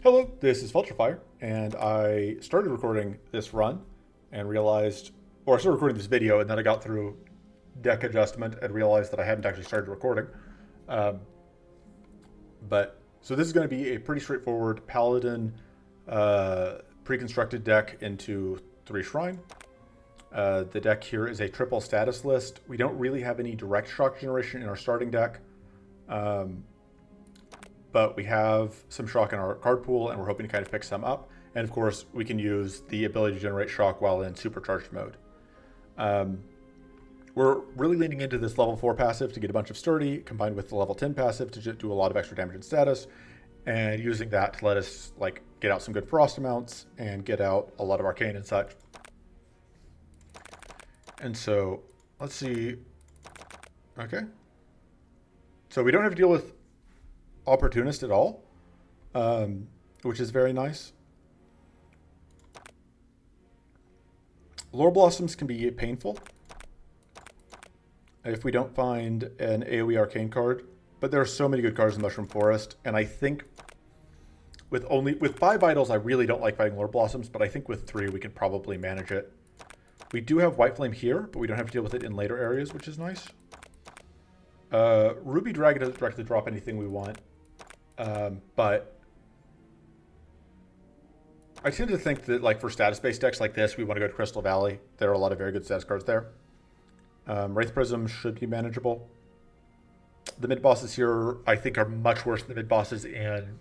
Hello, this is Vulturefire, and I started recording this run and realized, or I started recording this video, and then I got through deck adjustment and realized that I hadn't actually started recording. Um, so this is going to be a pretty straightforward Paladin pre-constructed deck into 3 Shrine. The deck here is a triple status list. We don't really have any direct shock generation in our starting deck. But we have some shock in our card pool, and we're hoping to kind of pick some up. And of course, we can use the ability to generate shock while in supercharged mode. We're really leaning into this level 4 passive to get a bunch of sturdy, combined with the level 10 passive to do a lot of extra damage and status, and using that to let us get out some good frost amounts and get out a lot of arcane and such. And so let's see. Okay. So we don't have to deal with Opportunist at all, which is very nice. Lore Blossoms can be painful if we don't find an AoE arcane card, but there are so many good cards in Mushroom Forest, and I think with 5 idols I really don't like fighting Lore Blossoms, but I think with 3 we can probably manage it. We do have White Flame here, but we don't have to deal with it in later areas, which is nice. Ruby Dragon doesn't directly drop anything we want. But I tend to think that for status-based decks like this, we want to go to Crystal Valley. There are a lot of very good status cards there. Wraith Prism should be manageable. The mid-bosses here, I think, are much worse than the mid-bosses in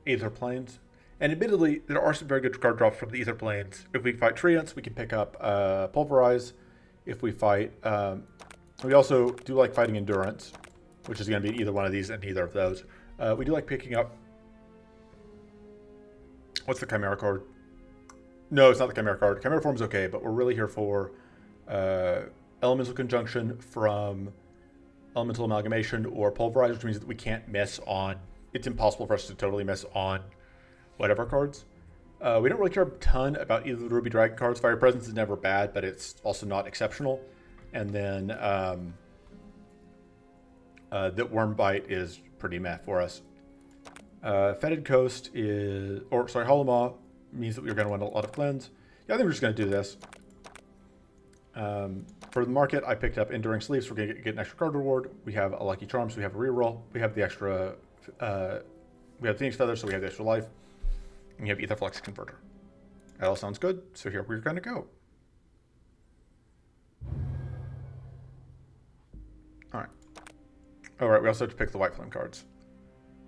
Aether Plains. And admittedly, there are some very good card drops from the Aether Plains. If we fight Treants, we can pick up Pulverize. If we fight... we also do like fighting Endurance, which is going to be either one of these and neither of those. We do like picking up... What's the Chimera card? No, it's not the Chimera card. Chimera Form's okay, but we're really here for Elemental Conjunction from Elemental Amalgamation or Pulverize, which means that we can't miss on... It's impossible for us to totally miss on whatever cards. We don't really care a ton about either of the Ruby Dragon cards. Fire Presence is never bad, but it's also not exceptional. And then... that Worm Bite is pretty meh for us. Fetid Coast is... Hollow Maw means that we're going to want a lot of cleanse. Yeah, I think we're just going to do this. For the market, I picked up Enduring Sleeves. We're going to get an extra card reward. We have a Lucky Charm, so we have a reroll. We have the extra... we have Phoenix Feather, so we have the extra life. And you have Aetherflux Converter. That all sounds good. So here we're going to go. Alright. Alright, we also have to pick the White Flame cards.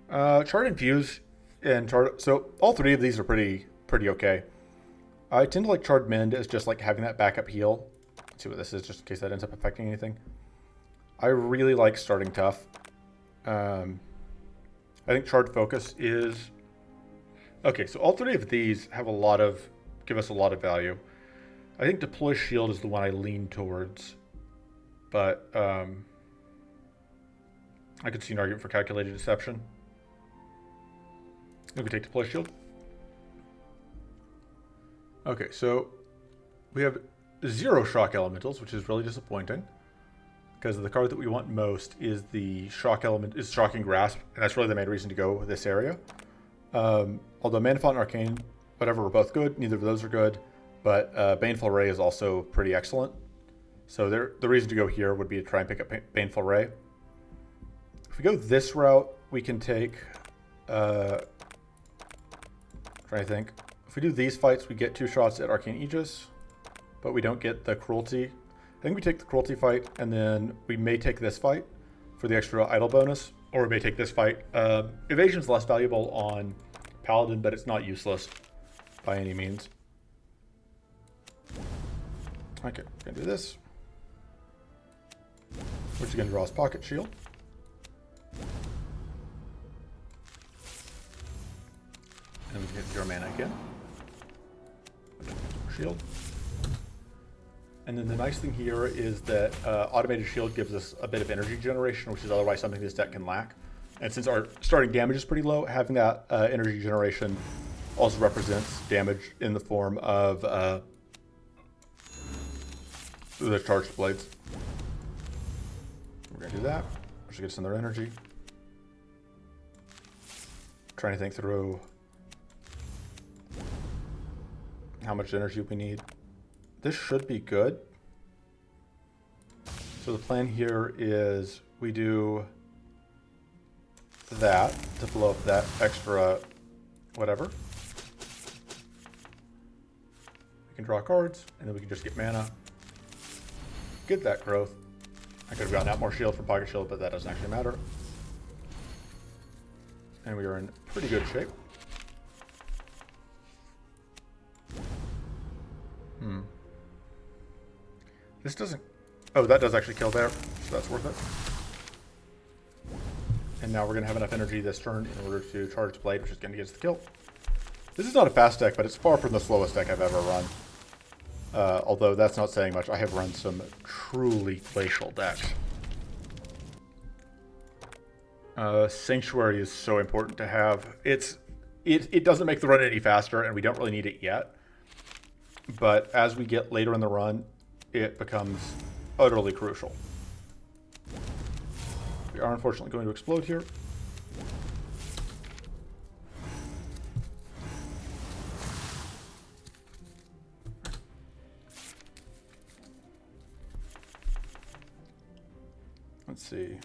Chart Infuse and Chart... So all 3 of these are pretty okay. I tend to like Charred Mend as just having that backup heal. Let's see what this is, just in case that ends up affecting anything. I really like starting tough. I think Charred Focus is... Okay, so all 3 of these have give us a lot of value. I think Deploy Shield is the one I lean towards. But, I could see an argument for Calculated Deception. We could take Deploy Shield. Okay, so we have 0 Shock Elementals, which is really disappointing. Because the card that we want most is the Shock Element, is Shocking Grasp, and that's really the main reason to go with this area. Although Mana Font and Arcane, whatever, are both good. Neither of those are good. But Baneful Ray is also pretty excellent. So the reason to go here would be to try and pick up Baneful Ray. If we go this route, we can take... trying to think. If we do these fights, we get 2 shots at Arcane Aegis, but we don't get the Cruelty. I think we take the Cruelty fight, and then we may take this fight for the extra idle bonus, or we may take this fight. Evasion's less valuable on Paladin, but it's not useless by any means. Okay, we're going to do this. Which is going to draw us Pocket Shield. And we can get 0 mana again. Shield. And then the nice thing here is that Automated Shield gives us a bit of energy generation, which is otherwise something this deck can lack. And since our starting damage is pretty low, having that energy generation also represents damage in the form of the charged blades. We're going to do that, which gets another energy. Trying to think through how much energy we need. This should be good. So the plan here is we do that to blow up that extra whatever. We can draw cards, and then we can just get mana. Get that growth. I could have gotten out more shield from Pocket Shield, but that doesn't actually matter. And we are in pretty good shape. This doesn't... Oh, that does actually kill there, so that's worth it. And now we're going to have enough energy this turn in order to charge Blade, which is going to get us the kill. This is not a fast deck, but it's far from the slowest deck I've ever run. Although that's not saying much. I have run some truly glacial decks. Sanctuary is so important to have. It doesn't make the run any faster, and we don't really need it yet. But as we get later in the run, it becomes utterly crucial. We are unfortunately going to explode here. Let's see.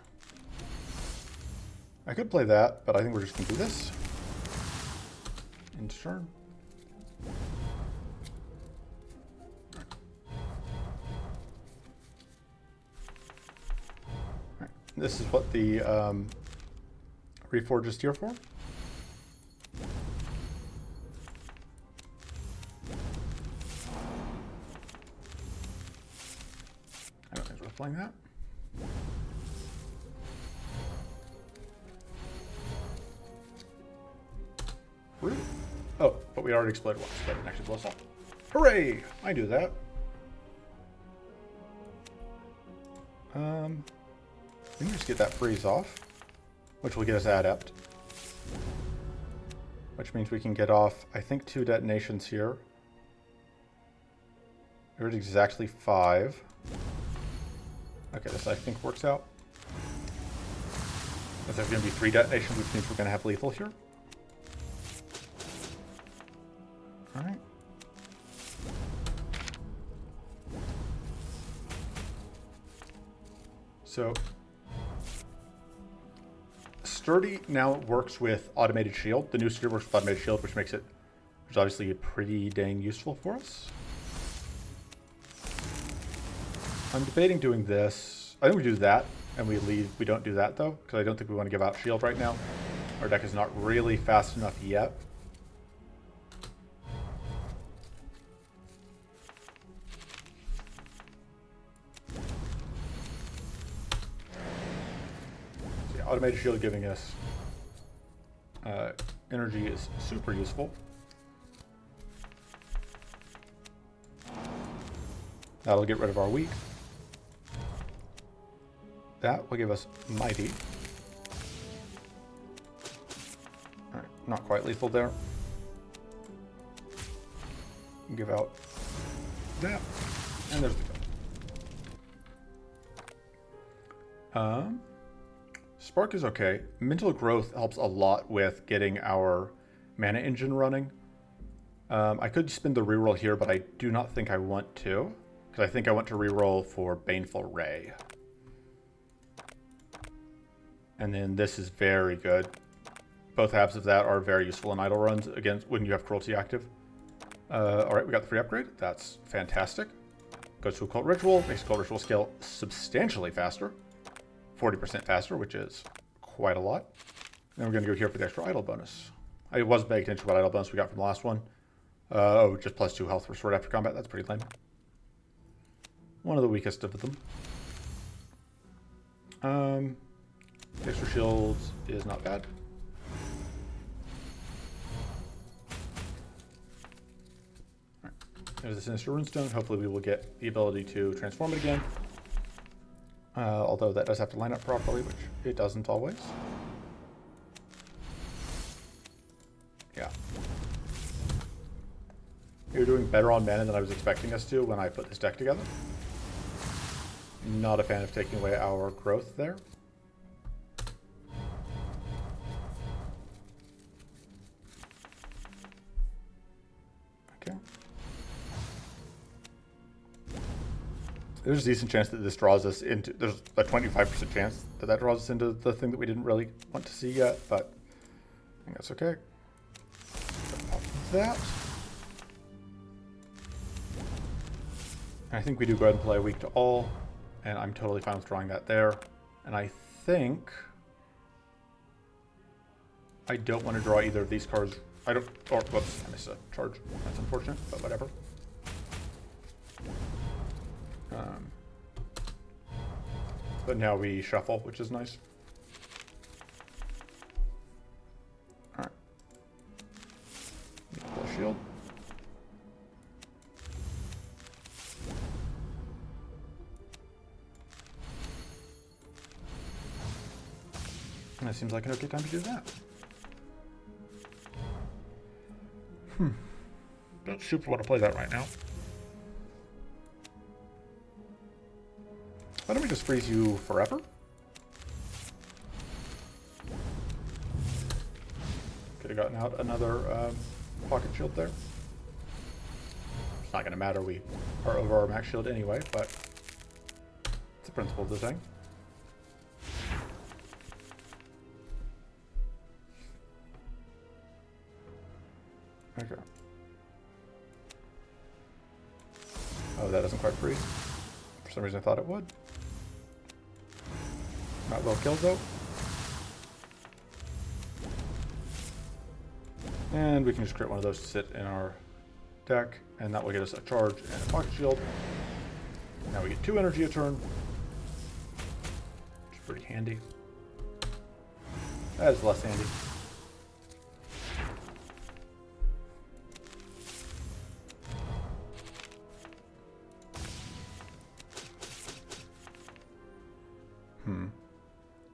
I could play that, but I think we're just going to do this. End turn. Right. This is what the Reforge is here for. I don't think it's worth playing that. Rude. Oh, but we already exploded once. That didn't actually blow us up. Hooray! I do that. We can just get that freeze off, which will get us adept. Which means we can get off, I think, 2 detonations here. We're at exactly 5. Okay, this I think works out. If there's going to be 3 detonations, which means we're going to have lethal here. Alright. So, Sturdy now works with Automated Shield. The new Sturdy works with Automated Shield, which makes it, which is obviously pretty dang useful for us. I'm debating doing this. I think we do that, and we leave. We don't do that, though, because I don't think we want to give out Shield right now. Our deck is not really fast enough yet. Automated Shield giving us energy is super useful. That'll get rid of our weak. That will give us mighty. Alright, not quite lethal there. Give out that. And there's the kill. Spark is okay. Mental Growth helps a lot with getting our mana engine running. I could spend the reroll here, but I do not think I want to, because I think I want to reroll for Baneful Ray. And then this is very good. Both halves of that are very useful in idle runs against when you have Cruelty active. Alright, we got the free upgrade. That's fantastic. Goes to Occult Ritual, makes Occult Ritual scale substantially faster. 40% faster, which is quite a lot. Then we're going to go here for the extra idle bonus. I was paying attention to what idle bonus we got from the last one. Oh, just +2 health for sword after combat. That's pretty lame. One of the weakest of them. Extra shields is not bad. All right. There's the Sinister Runestone. Hopefully we will get the ability to transform it again. Although that does have to line up properly, which it doesn't always. Yeah. You're doing better on mana than I was expecting us to when I put this deck together. Not a fan of taking away our growth there. There's a decent chance that this draws us into, there's a 25% chance that that draws us into the thing that we didn't really want to see yet, but I think that's okay. Pop that. And I think we do go ahead and play weak to all, and I'm totally fine with drawing that there. And I think I don't want to draw either of these cards. I don't, or whoops, I missed a charge. That's unfortunate, but whatever. But now we shuffle, which is nice. Alright. Pull a shield. And it seems like an okay time to do that. Don't super want to play that right now. Why don't we just freeze you forever? Could have gotten out another pocket shield there. It's not going to matter. We are over our max shield anyway, but it's the principle of the thing. Okay. Oh, that doesn't quite freeze. For some reason I thought it would. Not well killed though. And we can just create one of those to sit in our deck, and that will get us a charge and a pocket shield. Now we get 2 energy a turn, which is pretty handy. That is less handy.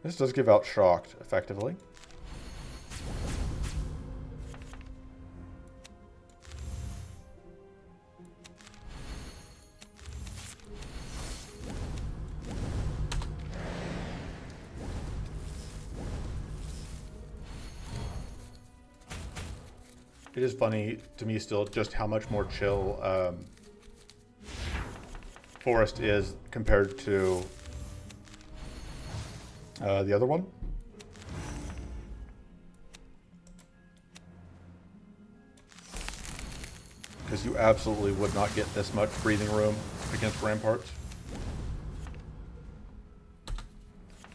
This does give out shocked, effectively. It is funny to me still just how much more chill Forest is compared to the other one. Because you absolutely would not get this much breathing room against ramparts.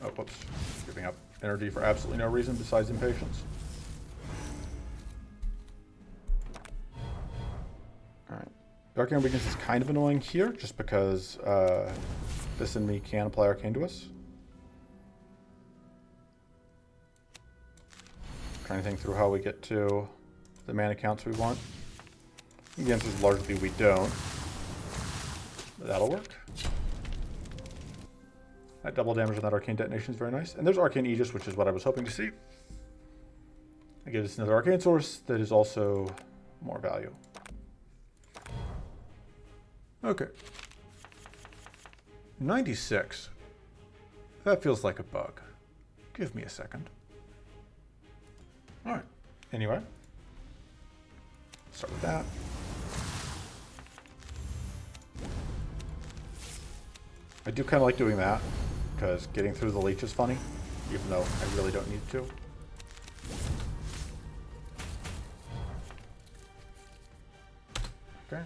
Oh, whoops. Giving up energy for absolutely no reason besides impatience. Alright. Dark Arcane Weakness is kind of annoying here, just because this and me can apply Arcane to us. Trying to think through how we get to the mana counts we want. The answer is largely we don't. But that'll work. That double damage on that Arcane Detonation is very nice. And there's Arcane Aegis, which is what I was hoping to see. It gives us another Arcane Source that is also more value. Okay. 96. That feels like a bug. Give me a second. Alright. Anyway. Start with that. I do kind of like doing that, because getting through the leech is funny, even though I really don't need to. Okay.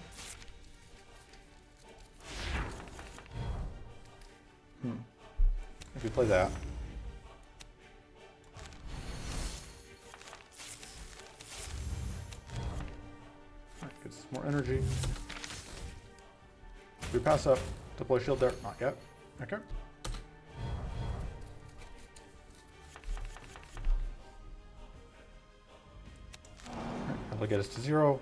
If we play that. Alright, gets us more energy. We pass up. Deploy shield there. Not yet. Okay. Alright, that'll get us to 0.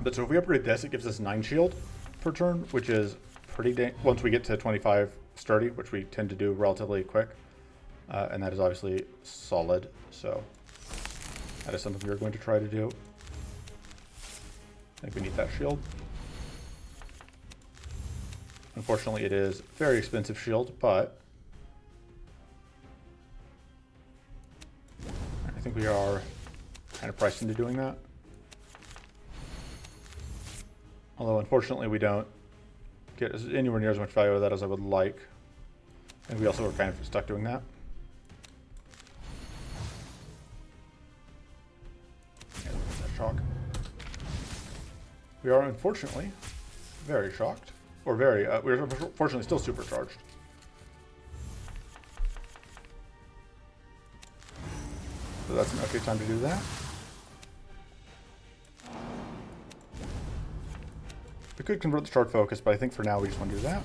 But so if we upgrade this, it gives us 9 shield per turn, which is pretty once we get to 25 sturdy, which we tend to do relatively quick. And that is obviously solid, so that is something we're going to try to do. I think we need that shield. Unfortunately, it is a very expensive shield, but I think we are kind of priced into doing that. Although, unfortunately, we don't get anywhere near as much value of that as I would like. And we also are kind of stuck doing that. Yeah, that shock. We are, unfortunately, very shocked. Or very, we're fortunately still supercharged. So that's an okay time to do that. We could convert the shard focus, but I think for now we just want to do that.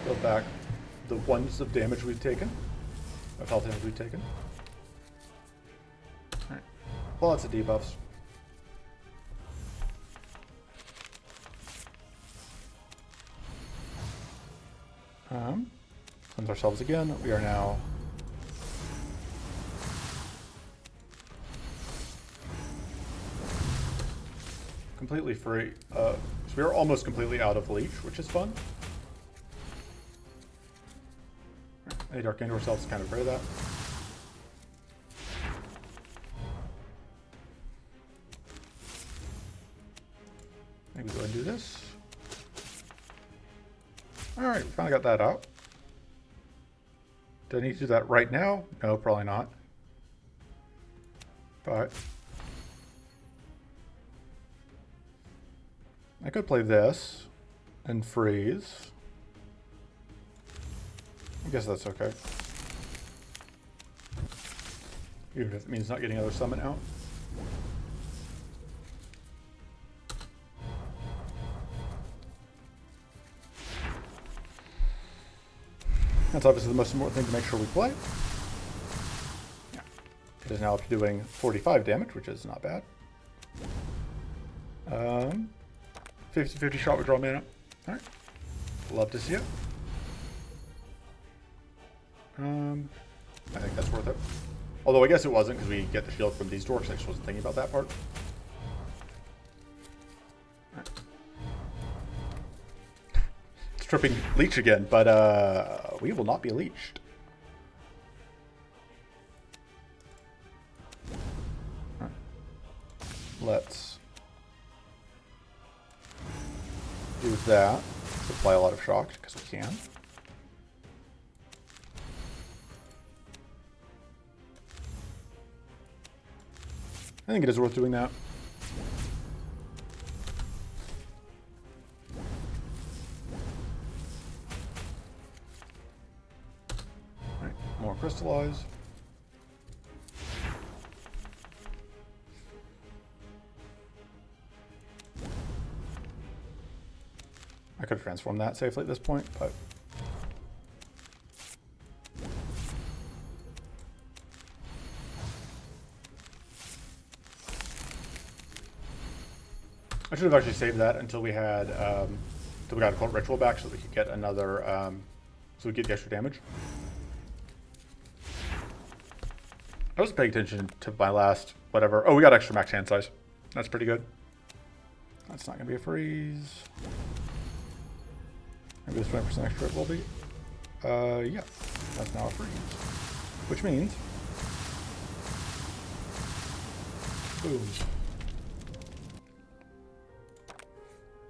Build back the ones of damage we've taken, of health damage we've taken. Alright. Lots of debuffs. Cleanse ourselves again. We are now completely free. So we are almost completely out of leech, which is fun. Any dark into ourselves to kind of rid of that. Maybe go ahead and do this. Alright, we finally got that out. Do I need to do that right now? No, probably not. But I could play this and freeze. I guess that's okay. Even if it means not getting another summon out. That's obviously the most important thing to make sure we play. Yeah. It is now up to doing 45 damage, which is not bad. 50-50 shot, withdraw mana. Alright. Love to see it. I think that's worth it. Although I guess it wasn't because we get the shield from these dorks. I just wasn't thinking about that part. Right. It's tripping leech again, but we will not be leeched. Right. Let's do that. Apply a lot of shock because we can. I think it is worth doing that. Right, more crystallize. I could have transformed that safely at this point, but I should have actually saved that until we had, until we got a cult ritual back so that we could get another, so we get the extra damage. I wasn't paying attention to my last, whatever. Oh, we got extra max hand size. That's pretty good. That's not going to be a freeze. Maybe this 20% extra it will be. Yeah, that's now a freeze. Which means, boom.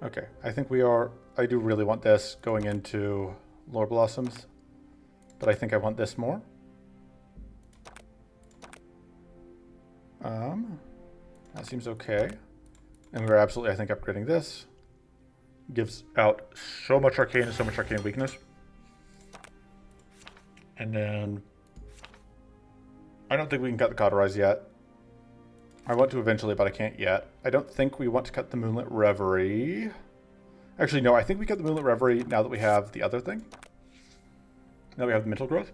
Okay, I think we are, I do really want this going into Lore Blossoms, but I think I want this more. That seems okay. And we're absolutely, I think, upgrading this. Gives out so much arcane and so much arcane weakness. And then, I don't think we can cut the Cauterize yet. I want to eventually, but I can't yet. I don't think we want to cut the Moonlit Reverie. Actually, no, I think we cut the Moonlit Reverie now that we have the other thing. Now we have the Mental Growth.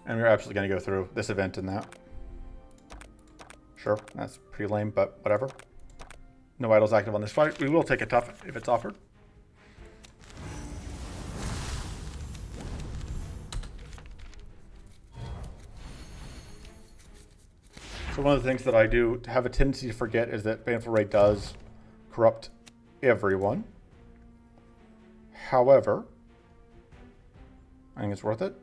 And we're absolutely going to go through this event and that. Sure, that's pretty lame, but whatever. No idols active on this fight. We will take a tough if it's offered. So one of the things that I do have a tendency to forget is that Baneful Ray does corrupt everyone. However, I think it's worth it.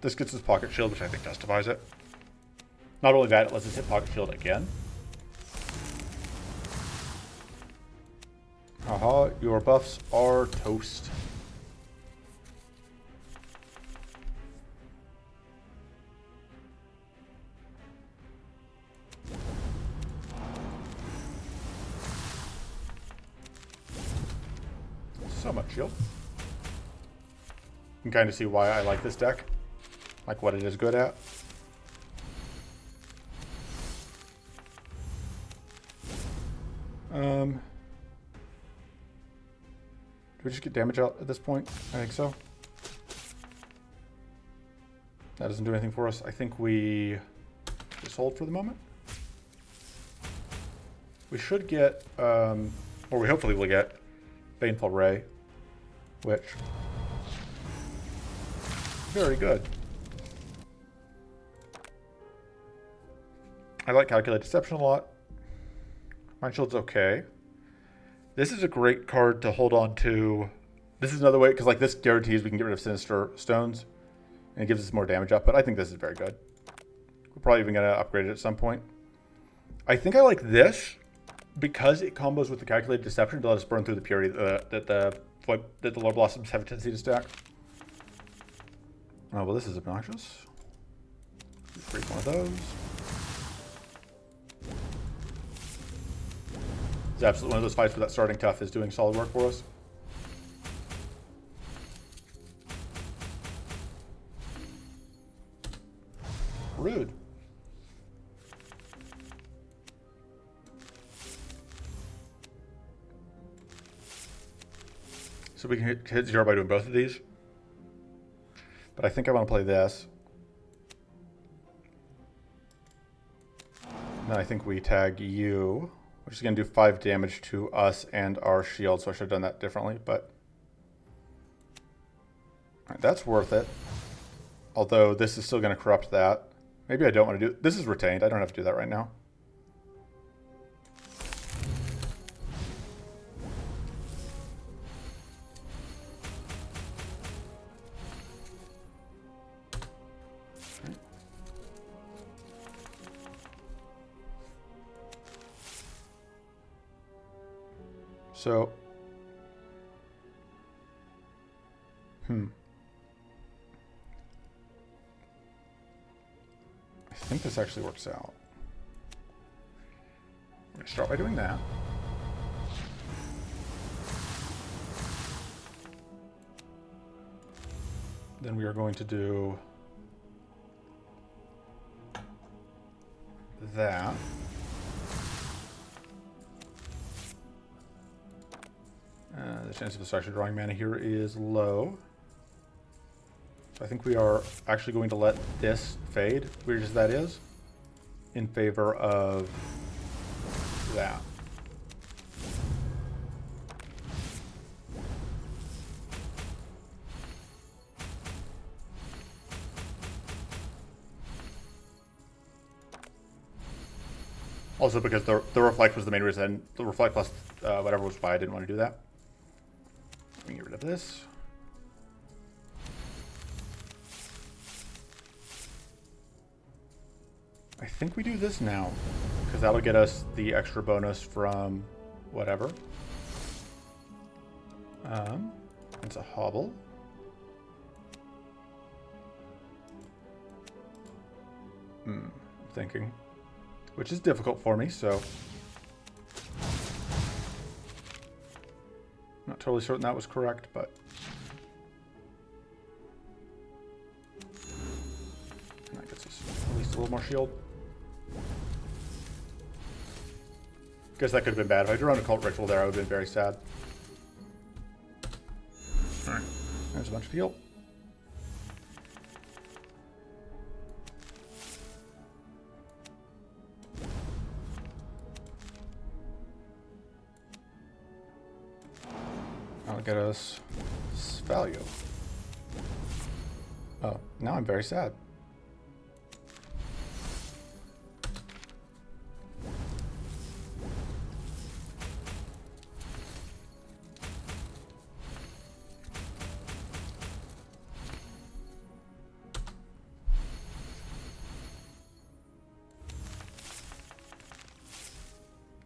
This gets us Pocket Shield, which I think justifies it. Not only that, it lets us hit Pocket Shield again. Haha, your buffs are toast. So much shield. You can kind of see why I like this deck. Like what it is good at. Do we just get damage out at this point? I think so. That doesn't do anything for us. I think we just hold for the moment. We should get, or we hopefully will get Baneful Ray, which very good. I like Calculate Deception a lot. Mind Shield's okay. This is a great card to hold on to. This is another way, because like this guarantees we can get rid of Sinister Stones, and it gives us more damage up, but I think this is very good. We're probably even going to upgrade it at some point. I think I like this because it combos with the Calculated Deception to let us burn through the purity that the Lord Blossoms have a tendency to stack. Oh, well, this is obnoxious. Break one of those. It's absolutely one of those fights where that starting tough is doing solid work for us. Rude. So we can hit 0 by doing both of these. But I think I want to play this. Then I think we tag you, which is going to do 5 damage to us and our shield, so I should have done that differently, but... Alright, that's worth it. Although this is still going to corrupt that. Maybe I don't want to do... This is retained, I don't have to do that right now. So, I think this actually works out. I'm going to start by doing that. Then we are going to do that. The chance of us actually drawing mana here is low. So I think we are actually going to let this fade, weird as that is, in favor of that. Also because the reflect was the main reason, the reflect plus whatever was why I didn't want to do that. Let me get rid of this. I think we do this now, because that'll get us the extra bonus from whatever. It's a hobble. I'm thinking. Which is difficult for me, so... Not totally certain that was correct, but... And that gets us at least a little more shield. Guess that could have been bad. If I drew on Occult Ritual there, I would have been very sad. Alright, there's a bunch of heal. That'll get us value. Oh, now I'm very sad.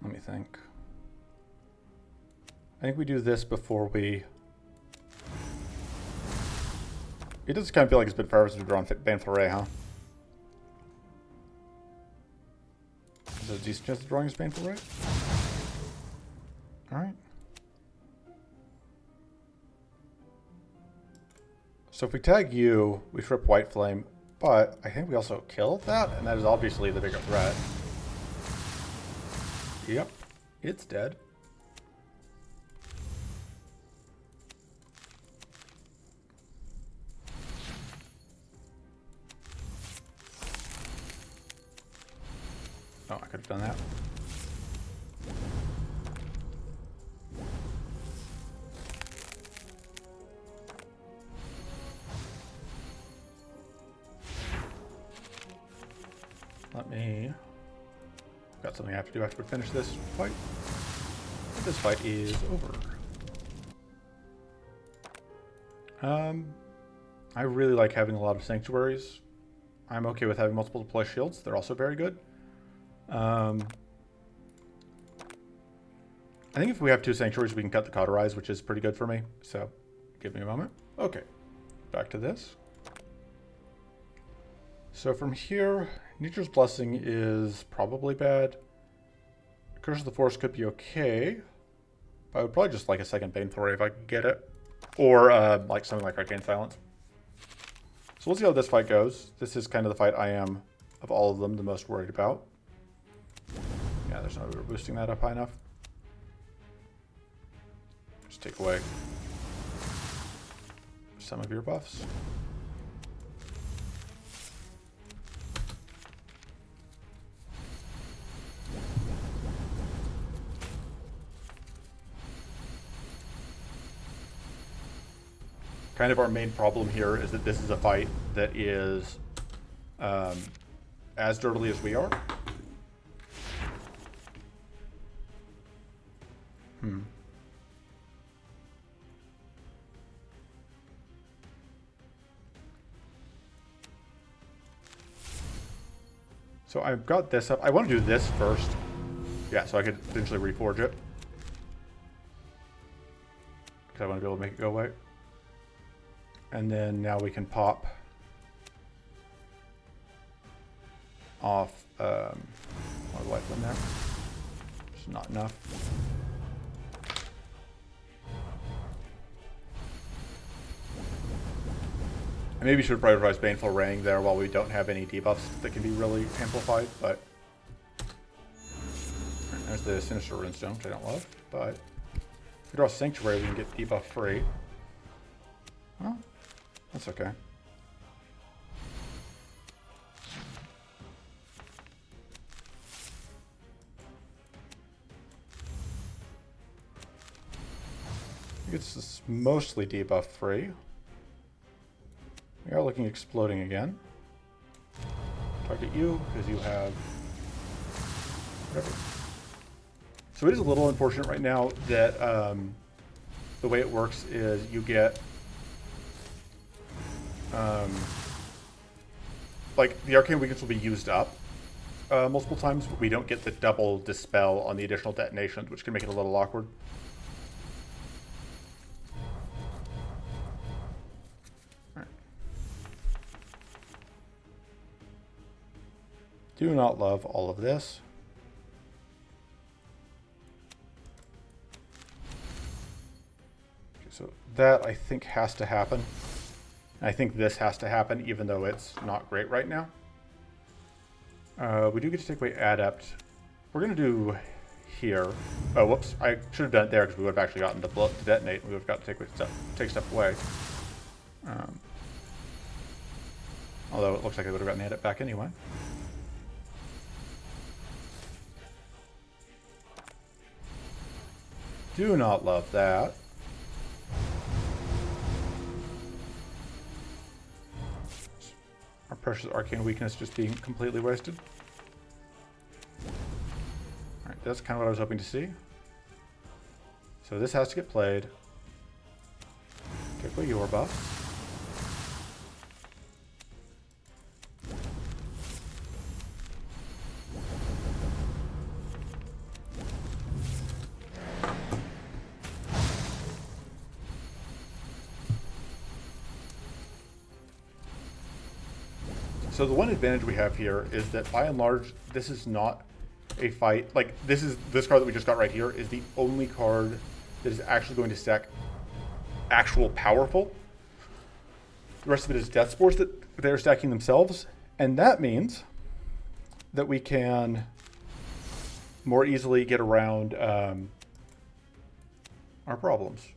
Let me think. I think we do this before we... It does kind of feel like it's been forever since we've drawn Baneful Ray, huh? Is there a decent chance of drawing his Baneful Ray? Alright. So if we tag you, we strip White Flame, but I think we also kill that, and that is obviously the bigger threat. Yep, it's dead. Oh, I could have done that. Let me... Got something I have to do after we finish this fight. But this fight is over. I really like having a lot of sanctuaries. I'm okay with having multiple deploy shields. They're also very good. I think if we have 2 sanctuaries, we can cut the cauterize, which is pretty good for me. So, give me a moment. Okay, back to this. So from here, Nature's Blessing is probably bad. Curse of the Forest could be okay. But I would probably just like a second Baneful Ray if I could get it. Or like something like Arcane Silence. So we'll see how this fight goes. This is kind of the fight I am, of all of them, the most worried about. Yeah, there's no way we're boosting that up high enough. Just take away some of your buffs. Kind of our main problem here is that this is a fight that is as dirtily as we are. So I've got this up. I want to do this first. Yeah, so I could potentially reforge it. Because I want to be able to make it go away. And then now we can pop off one of the life in there. It's not enough. I maybe should have prioritized Baneful Raying there while we don't have any debuffs that can be really amplified, but there's the Sinister Runestone, which I don't love, but if we draw Sanctuary, we can get debuff free. Well, that's okay. I think it's mostly debuff free. We are looking exploding again. Target you, because you have whatever. So it is a little unfortunate right now that the way it works is you get like the arcane weakness will be used up multiple times, but we don't get the double dispel on the additional detonations, which can make it a little awkward. Do not love all of this. Okay, so that I think has to happen. I think this has to happen, even though it's not great right now. We do get to take away Adept. We're going to do here. Oh, whoops. I should have done it there because we would have actually gotten to detonate. We would have got to take stuff away. Although it looks like I would have gotten the Adept back anyway. Do not love that. precious arcane weakness just being completely wasted. Alright, that's kind of what I was hoping to see. So this has to get played. Take away your buffs. So the one advantage we have here is that by and large, this is not a fight. Like this card that we just got right here is the only card that is actually going to stack actual powerful. The rest of it is death spores that they're stacking themselves. And that means that we can more easily get around our problems.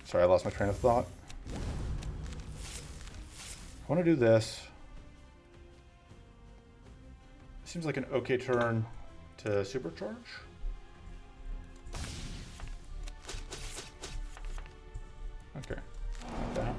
Sorry, I lost my train of thought. I want to do this. Seems like an okay turn to supercharge. Okay. Like that.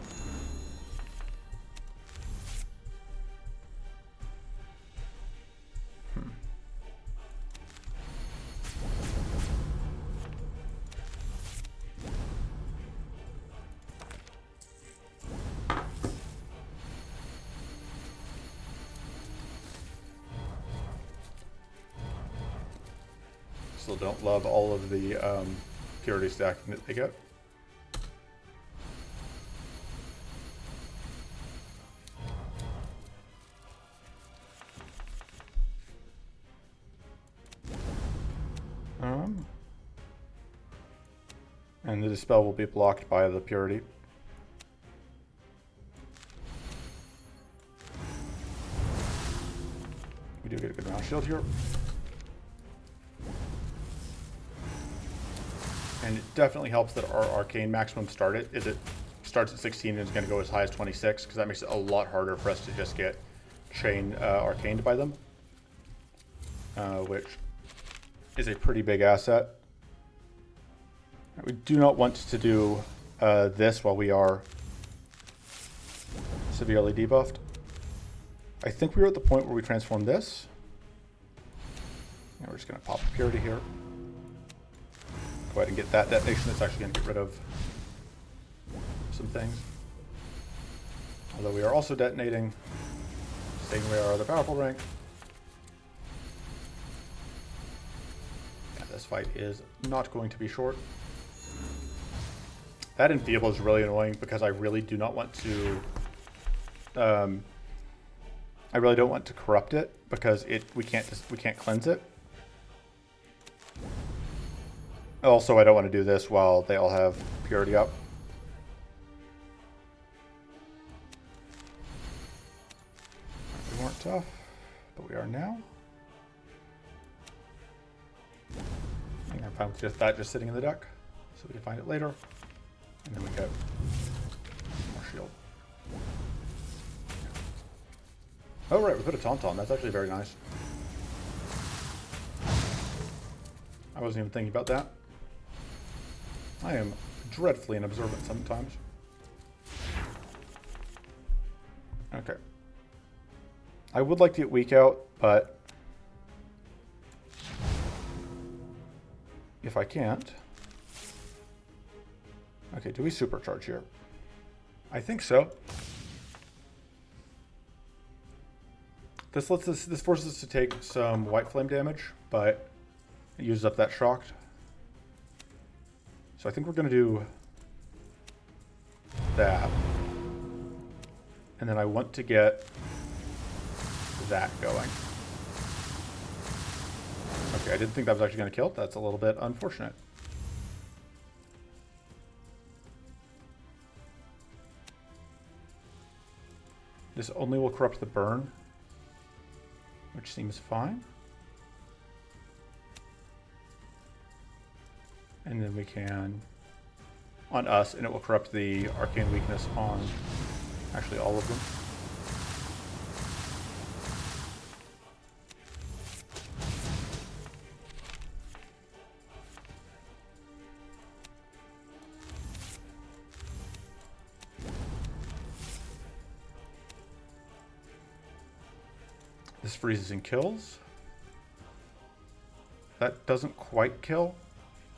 Still don't love all of the purity stacking that they get. And the dispel will be blocked by the purity. We do get a good amount of shield here. And it definitely helps that our arcane maximum starts at 16 and is going to go as high as 26, because that makes it a lot harder for us to just get chain arcaned by them, which is a pretty big asset. We do not want to do this while we are severely debuffed. I think we are at the point where we transform this. And we're just going to pop a purity here. Go ahead and get that detonation. That's actually going to get rid of some things. Although we are also detonating, staying away our other powerful rank. Yeah, this fight is not going to be short. That enfeeble is really annoying because I really do not want to. I really don't want to corrupt it because we can't cleanse it. Also, I don't want to do this while they all have purity up. We weren't tough, but we are now. And I'm fine with just sitting in the deck, so we can find it later. And then we get more shield. Oh right, we put a taunt on. That's actually very nice. I wasn't even thinking about that. I am dreadfully inobservant sometimes. Okay. I would like to get weak out, but if I can't. Okay, do we supercharge here? I think so. This forces us to take some white flame damage, but it uses up that shocked. So I think we're going to do that. And then I want to get that going. Okay, I didn't think that was actually going to kill. That's a little bit unfortunate. This only will corrupt the burn, which seems fine. And then we can, on us, and it will corrupt the arcane weakness on actually all of them. This freezes and kills. That doesn't quite kill,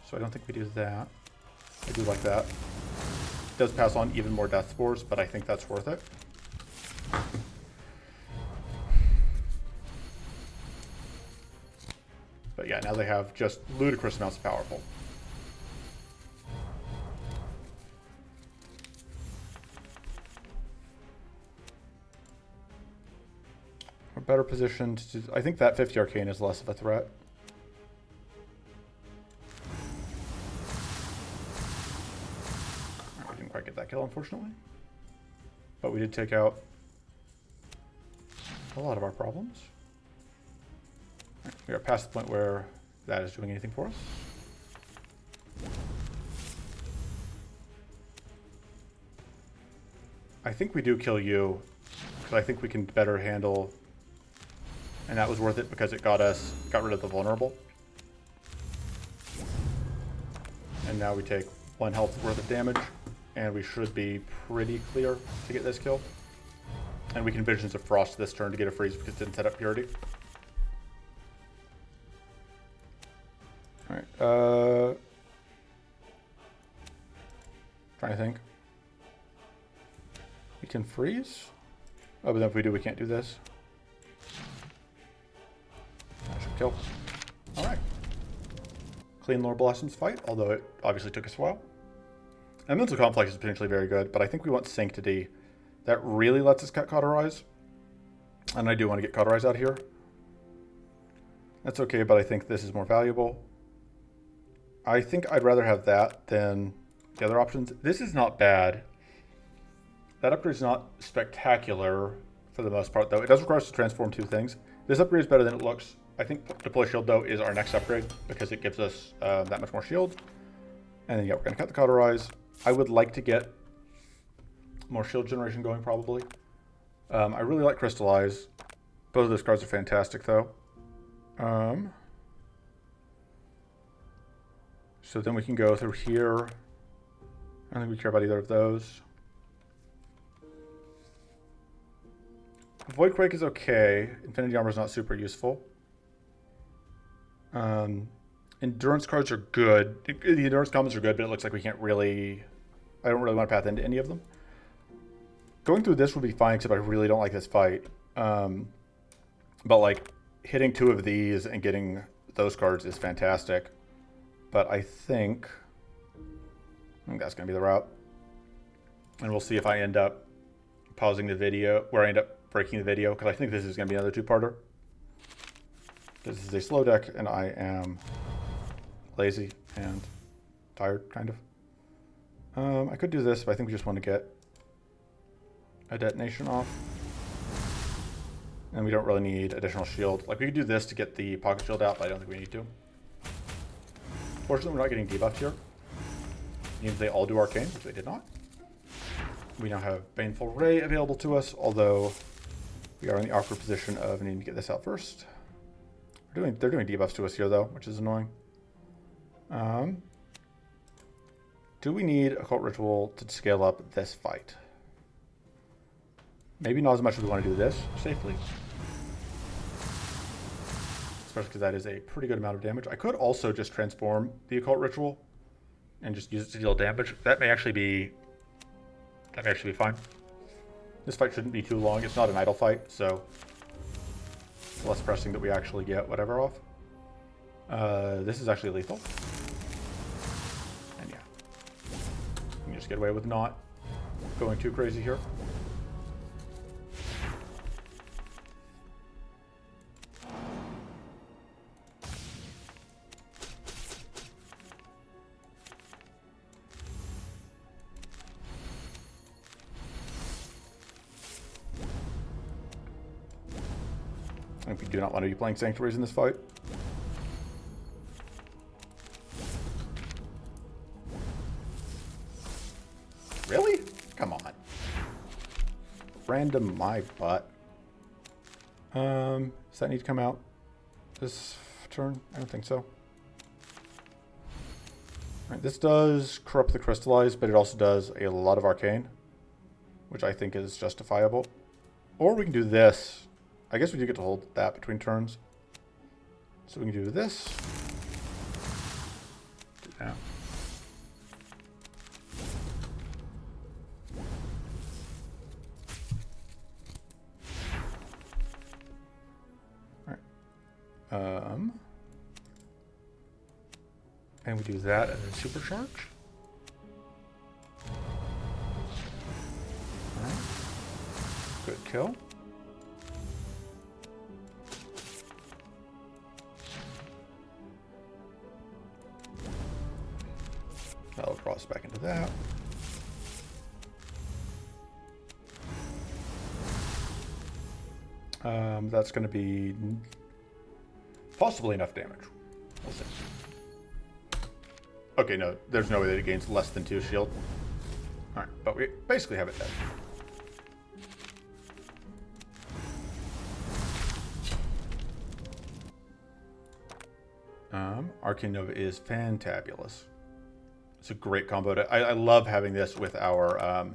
so I don't think we do that. I do like that. It does pass on even more death spores, but I think that's worth it. But yeah, now they have just ludicrous amounts of powerful. We're better positioned to... I think that 50 arcane is less of a threat. We didn't quite get that kill, unfortunately. But we did take out a lot of our problems. We are past the point where that is doing anything for us. I think we do kill you, because I think we can better handle, and that was worth it because it got rid of the vulnerable. And now we take 1 health worth of damage, and we should be pretty clear to get this kill. And we can Visions of Frost this turn to get a freeze because it didn't set up Purity. Alright, trying to think. We can freeze? Oh, but then if we do, we can't do this. That should kill. Alright. Clean Lord Blossom's fight, although it obviously took us a while. And Mental Complex is potentially very good, but I think we want Sanctity. That really lets us cut Cauterize. And I do want to get Cauterize out here. That's okay, but I think this is more valuable. I think I'd rather have that than the other options. This is not bad. That upgrade is not spectacular for the most part, though. It does require us to transform 2 things. This upgrade is better than it looks. I think Deploy Shield, though, is our next upgrade because it gives us that much more shield. And then, yeah, we're going to cut the Cauterize. I would like to get more shield generation going, probably. I really like Crystallize. Both of those cards are fantastic, though. So then we can go through here. I don't think we care about either of those. Voidquake is okay. Infinity Armor is not super useful. Endurance cards are good. The Endurance combos are good, but it looks like we can't really... I don't really want to path into any of them. Going through this would be fine, except I really don't like this fight. But, like, hitting 2 of these and getting those cards is fantastic. But I think that's going to be the route. And we'll see if I end up pausing the video, where I end up breaking the video, because I think this is going to be another 2-parter. This is a slow deck, and I am lazy and tired, kind of. I could do this, but I think we just want to get a detonation off. And we don't really need additional shield. Like, we could do this to get the pocket shield out, but I don't think we need to. Fortunately, we're not getting debuffed here. It means they all do Arcane, which they did not. We now have Baneful Ray available to us, although we are in the awkward position of needing to get this out first. They're doing debuffs to us here, though, which is annoying. Do we need Occult Ritual to scale up this fight? Maybe not as much as we want to do this safely. Especially because that is a pretty good amount of damage. I could also just transform the Occult Ritual and just use it to deal damage. That may actually be fine. This fight shouldn't be too long. It's not an idle fight, so it's less pressing that we actually get whatever off. This is actually lethal. And yeah, you can just get away with not going too crazy here. And we do not want to be playing Sanctuaries in this fight. Really? Come on. Random my butt. Does that need to come out this turn? I don't think so. Alright, this does corrupt the Crystallize, but it also does a lot of Arcane, which I think is justifiable. Or we can do this. I guess we do get to hold that between turns. So we can do this. Do that. And we do that and then supercharge. Alright. Good kill. That'll draw us back into that. That's going to be possibly enough damage. We'll see. Okay, no, there's no way that it gains less than 2 shield. Alright, but we basically have it dead. Arcane Nova is fantabulous. It's a great combo. I love having this with our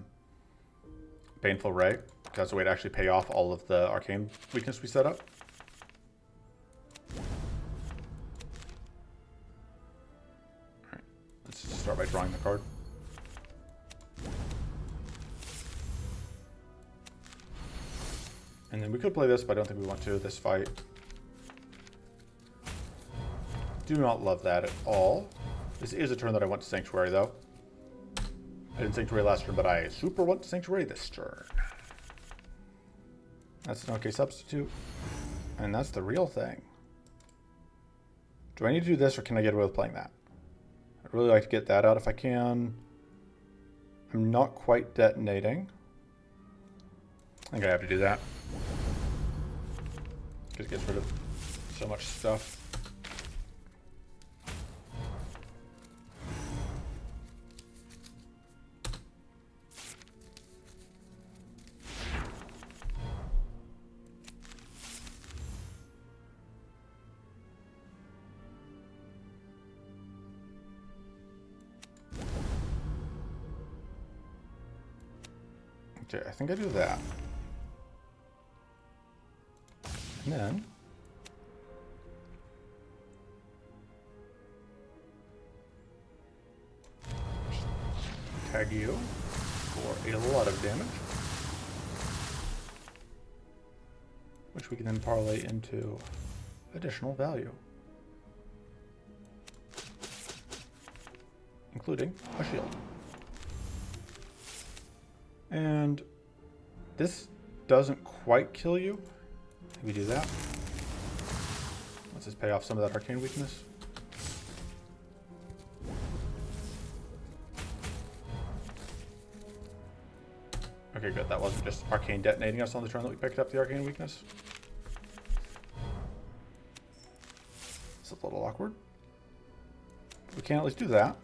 Baneful Ray. That's a way to actually pay off all of the arcane weakness we set up. Alright, let's just start by drawing the card. And then we could play this, but I don't think we want to this fight. Do not love that at all. This is a turn that I want to Sanctuary, though. I didn't Sanctuary last turn, but I super want to Sanctuary this turn. That's an okay substitute. And that's the real thing. Do I need to do this, or can I get away with playing that? I'd really like to get that out if I can. I'm not quite detonating. I think I have to do that. Because it gets rid of so much stuff. Okay, I think I do that. And then tag you for a lot of damage, which we can then parlay into additional value, including a shield. And this doesn't quite kill you. We do that. Let's just pay off some of that arcane weakness. Okay, good. That wasn't just arcane detonating us on the turn that we picked up the arcane weakness. It's a little awkward. We can at least do that.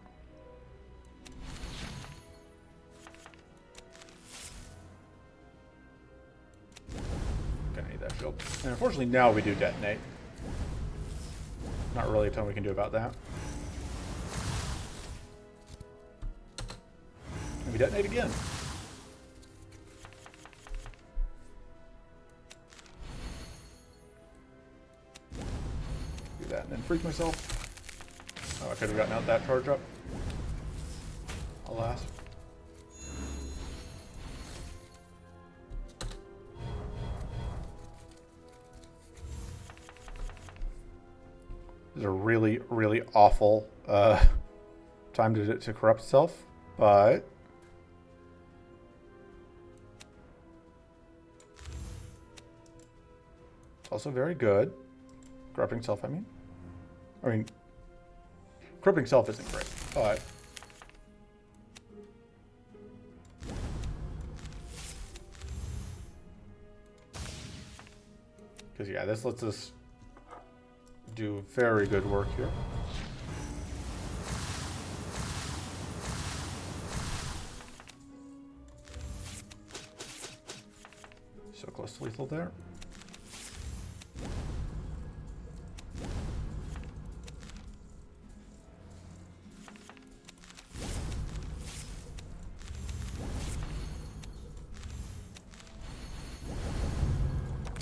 And unfortunately now we do detonate. Not really a ton we can do about that. And we detonate again. Do that and then freak myself. Oh, I could have gotten out that charge up. Alas. This is a really, really awful time to corrupt itself, but it's also very good. Corrupting self, I mean, corrupting self isn't great, but because yeah, this lets us do very good work here. So close to lethal there.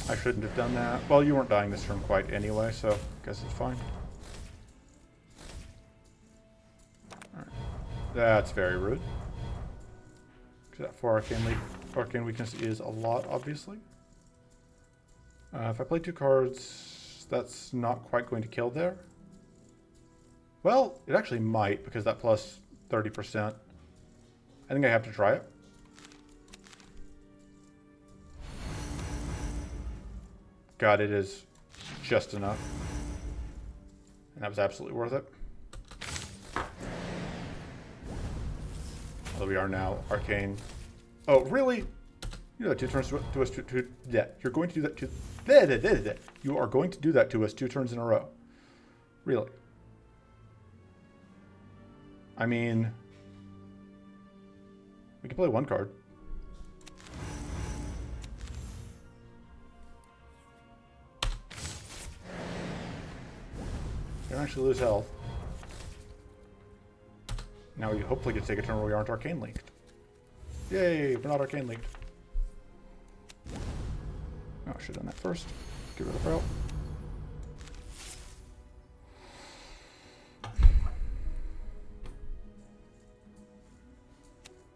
I shouldn't have done that. Well, you weren't dying this turn quite anyway, so I guess it's fine. Alright. That's very rude. Because that 4 arcane weakness is a lot, obviously. If I play 2 cards, that's not quite going to kill there. Well, it actually might, because that plus 30%. I think I have to try it. God, it is just enough. And that was absolutely worth it. Although we are now arcane. Oh, really? You know that 2 turns to us. Yeah, you're going to do that to. You are going to do that to us 2 turns in a row. Really? I mean, we can play 1 card. We don't actually lose health. Now we hopefully get to take a turn where we aren't arcane linked. Yay, we're not arcane linked. Oh, I should have done that first. Get rid of route.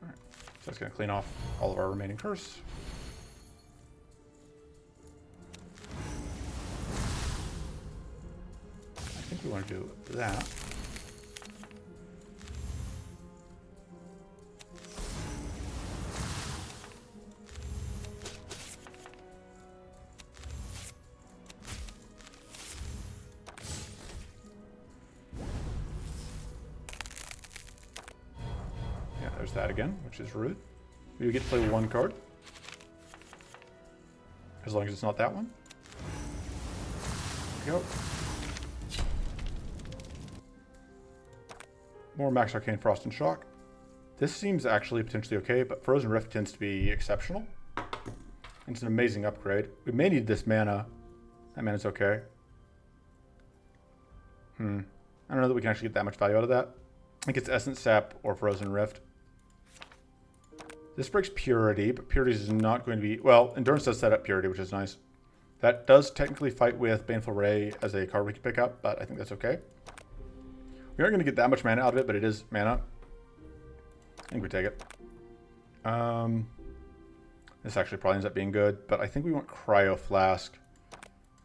Alright, so that's going to clean off all of our remaining curse. I think we want to do that. There's that again, which is rude. We get to play 1 card. As long as it's not that one. There we go. More Max Arcane Frost and Shock. This seems actually potentially okay, but Frozen Rift tends to be exceptional. It's an amazing upgrade. We may need this mana. That mana's okay. I don't know that we can actually get that much value out of that. I think it's Essence Sap or Frozen Rift. This breaks Purity, but Purity is not going to be... Well, Endurance does set up Purity, which is nice. That does technically fight with Baneful Ray as a card we can pick up, but I think that's okay. We aren't going to get that much mana out of it, but it is mana. I think we take it. This actually probably ends up being good, but I think we want Cryo Flask,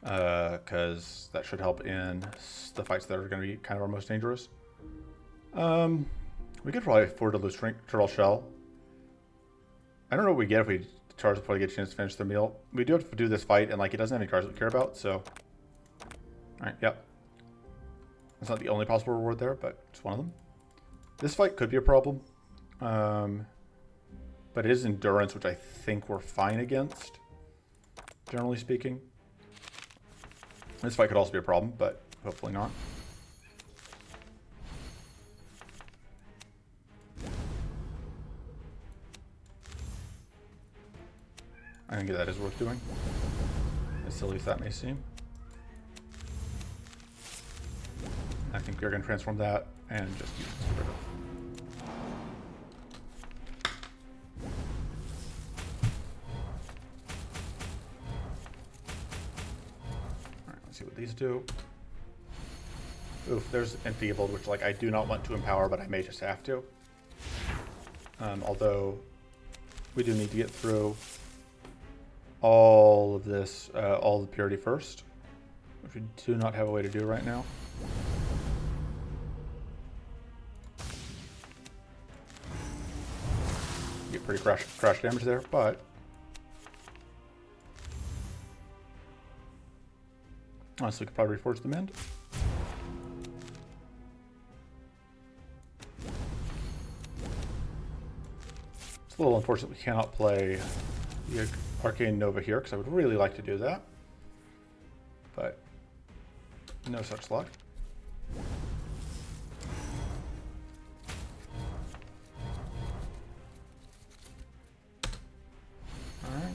because that should help in the fights that are going to be kind of our most dangerous. We could probably afford to lose Turtle Shell. I don't know what we get if we charge before we get a chance to finish the meal. We do have to do this fight, and like it doesn't have any cards that we care about, so... Alright, yep. That's not the only possible reward there, but it's one of them. This fight could be a problem. But it is Endurance, which I think we're fine against, generally speaking. This fight could also be a problem, but hopefully not. I think that is worth doing, as silly as that may seem. I think we're going to transform that and just use it. Alright, let's see what these do. Oof, there's Enfeebled, which like I do not want to empower, but I may just have to. Although we do need to get through all of this, all the Purity first, which we do not have a way to do right now. Get pretty crash damage there, but honestly, we could probably reforge the Mend. It's a little unfortunate we cannot play the Arcane Nova here, because I would really like to do that. But no such luck. Alright.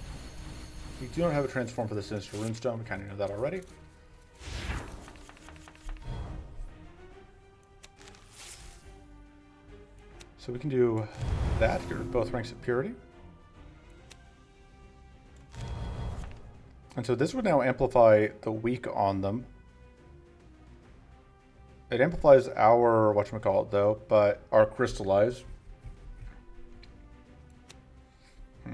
We do not have a transform for the Sinister Runestone. We kind of know that already. So we can do that, get rid of both ranks of Purity. And so this would now amplify the weak on them. It amplifies our, whatchamacallit though, but our crystallize. I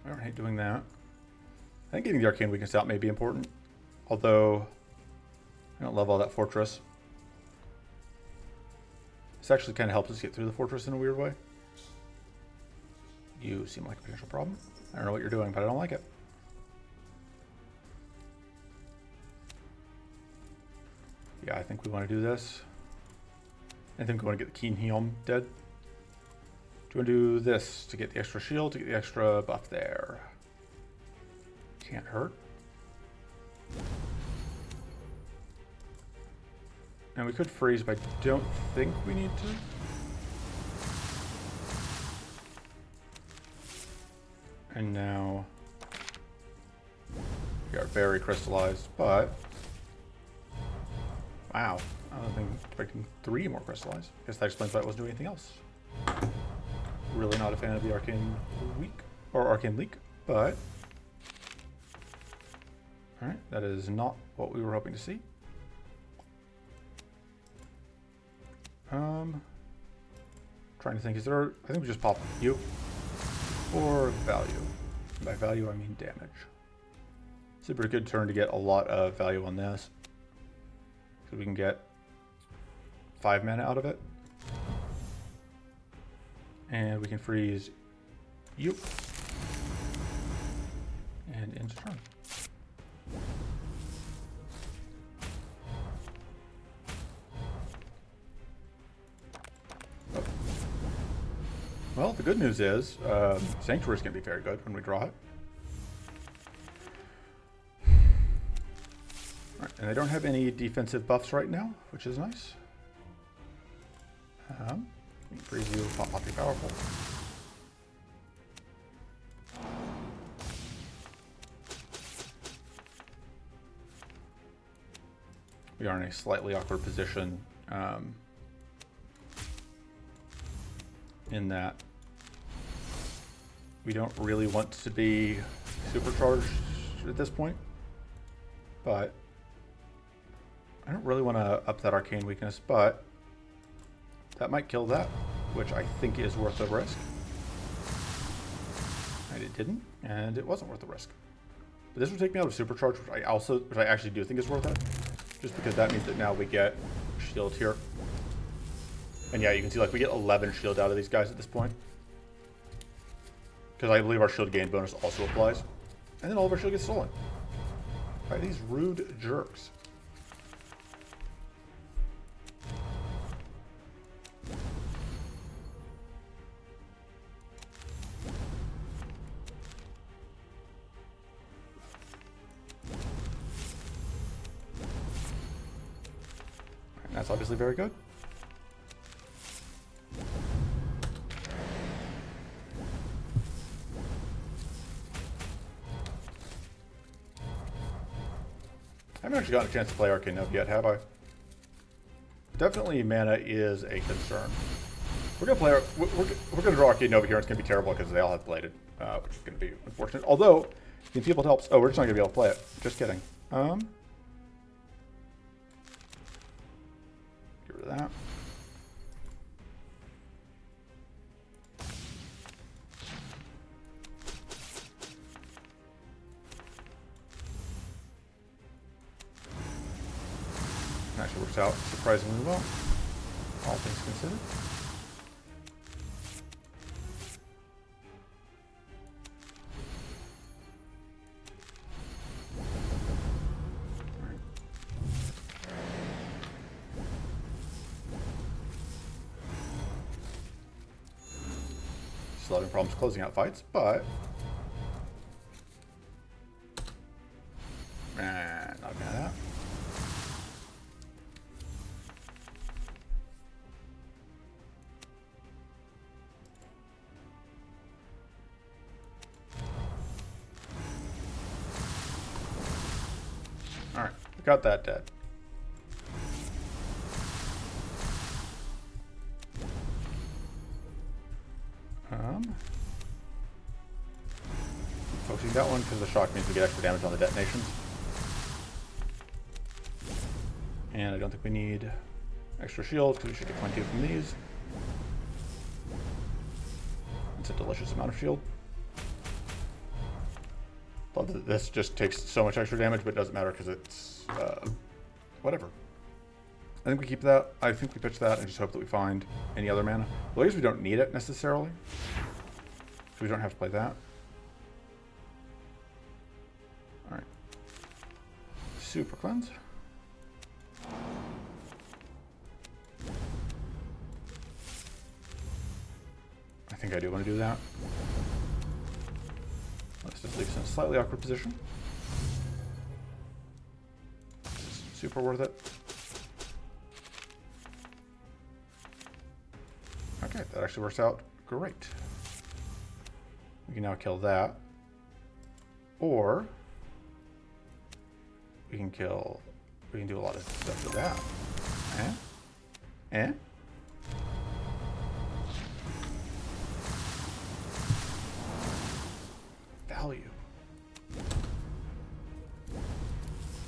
don't hate doing that. I think getting the arcane weakness out may be important. Although, I don't love all that fortress. This actually kind of helps us get through the fortress in a weird way. You seem like a potential problem. I don't know what you're doing, but I don't like it. Yeah, I think we want to do this. I think we want to get the Keen Helm dead. Do you want to do this to get the extra shield, to get the extra buff there? Can't hurt. And we could freeze, but I don't think we need to. And now we are very crystallized, but wow, I don't think I'm expecting 3 more crystallized. I guess that explains why I wasn't doing anything else. Really not a fan of the arcane weak or arcane leak, but all right, that is not what we were hoping to see. Trying to think, is there? I think we just pop you or value. And by value, I mean damage. It's a pretty good turn to get a lot of value on this, so we can get 5 mana out of it. And we can freeze you. And end turn. Oh. Well, the good news is Sanctuary is going to be very good when we draw it. Right, and they don't have any defensive buffs right now, which is nice. Freeze you, pop your powerful. We are in a slightly awkward position in that we don't really want to be supercharged at this point, but I don't really want to up that arcane weakness, but that might kill that, which I think is worth the risk. And it didn't, and it wasn't worth the risk. But this would take me out of supercharge, which I actually do think is worth it, just because that means that now we get shield here. And yeah, you can see like we get 11 shield out of these guys at this point, because I believe our shield gain bonus also applies, and then all of our shield gets stolen by these rude jerks. That's obviously very good. I haven't actually gotten a chance to play Arcane Nova yet, have I? Definitely mana is a concern. We're gonna play. We're gonna draw Arcane Nova here, and it's gonna be terrible because they all have bladed, which is gonna be unfortunate. Although, the Enfeebled helps. Oh, we're just not gonna be able to play it. Just kidding. Get rid of that. Actually works out surprisingly well, all things considered. Still having problems closing out fights, but not a fan of that. Alright, we got that dead. focusing that one because the shock means we get extra damage on the detonations. And I don't think we need extra shields because we should get plenty from these. It's a delicious amount of shield. Love that this just takes so much extra damage, but it doesn't matter because it's whatever. I think we keep that. I think we pitch that and just hope that we find any other mana. Well, I guess we don't need it necessarily. So we don't have to play that. Alright. Super cleanse. I think I do want to do that. Let's just leave us in a slightly awkward position. This is super worth it. Okay, that actually works out great. We can now kill that. Or we can do a lot of stuff with that. Value.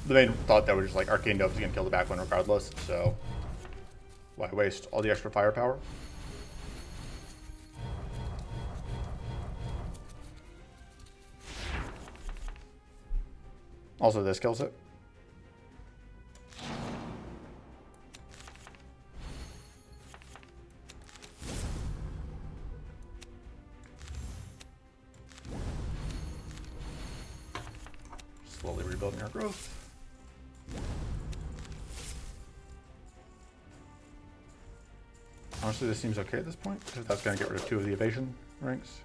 The main thought that was just like Arcane Nova is going to kill the back one regardless, so why waste all the extra firepower? Also, this kills it. Slowly rebuilding our growth. Honestly, this seems okay at this point, because that's going to get rid of 2 of the evasion ranks.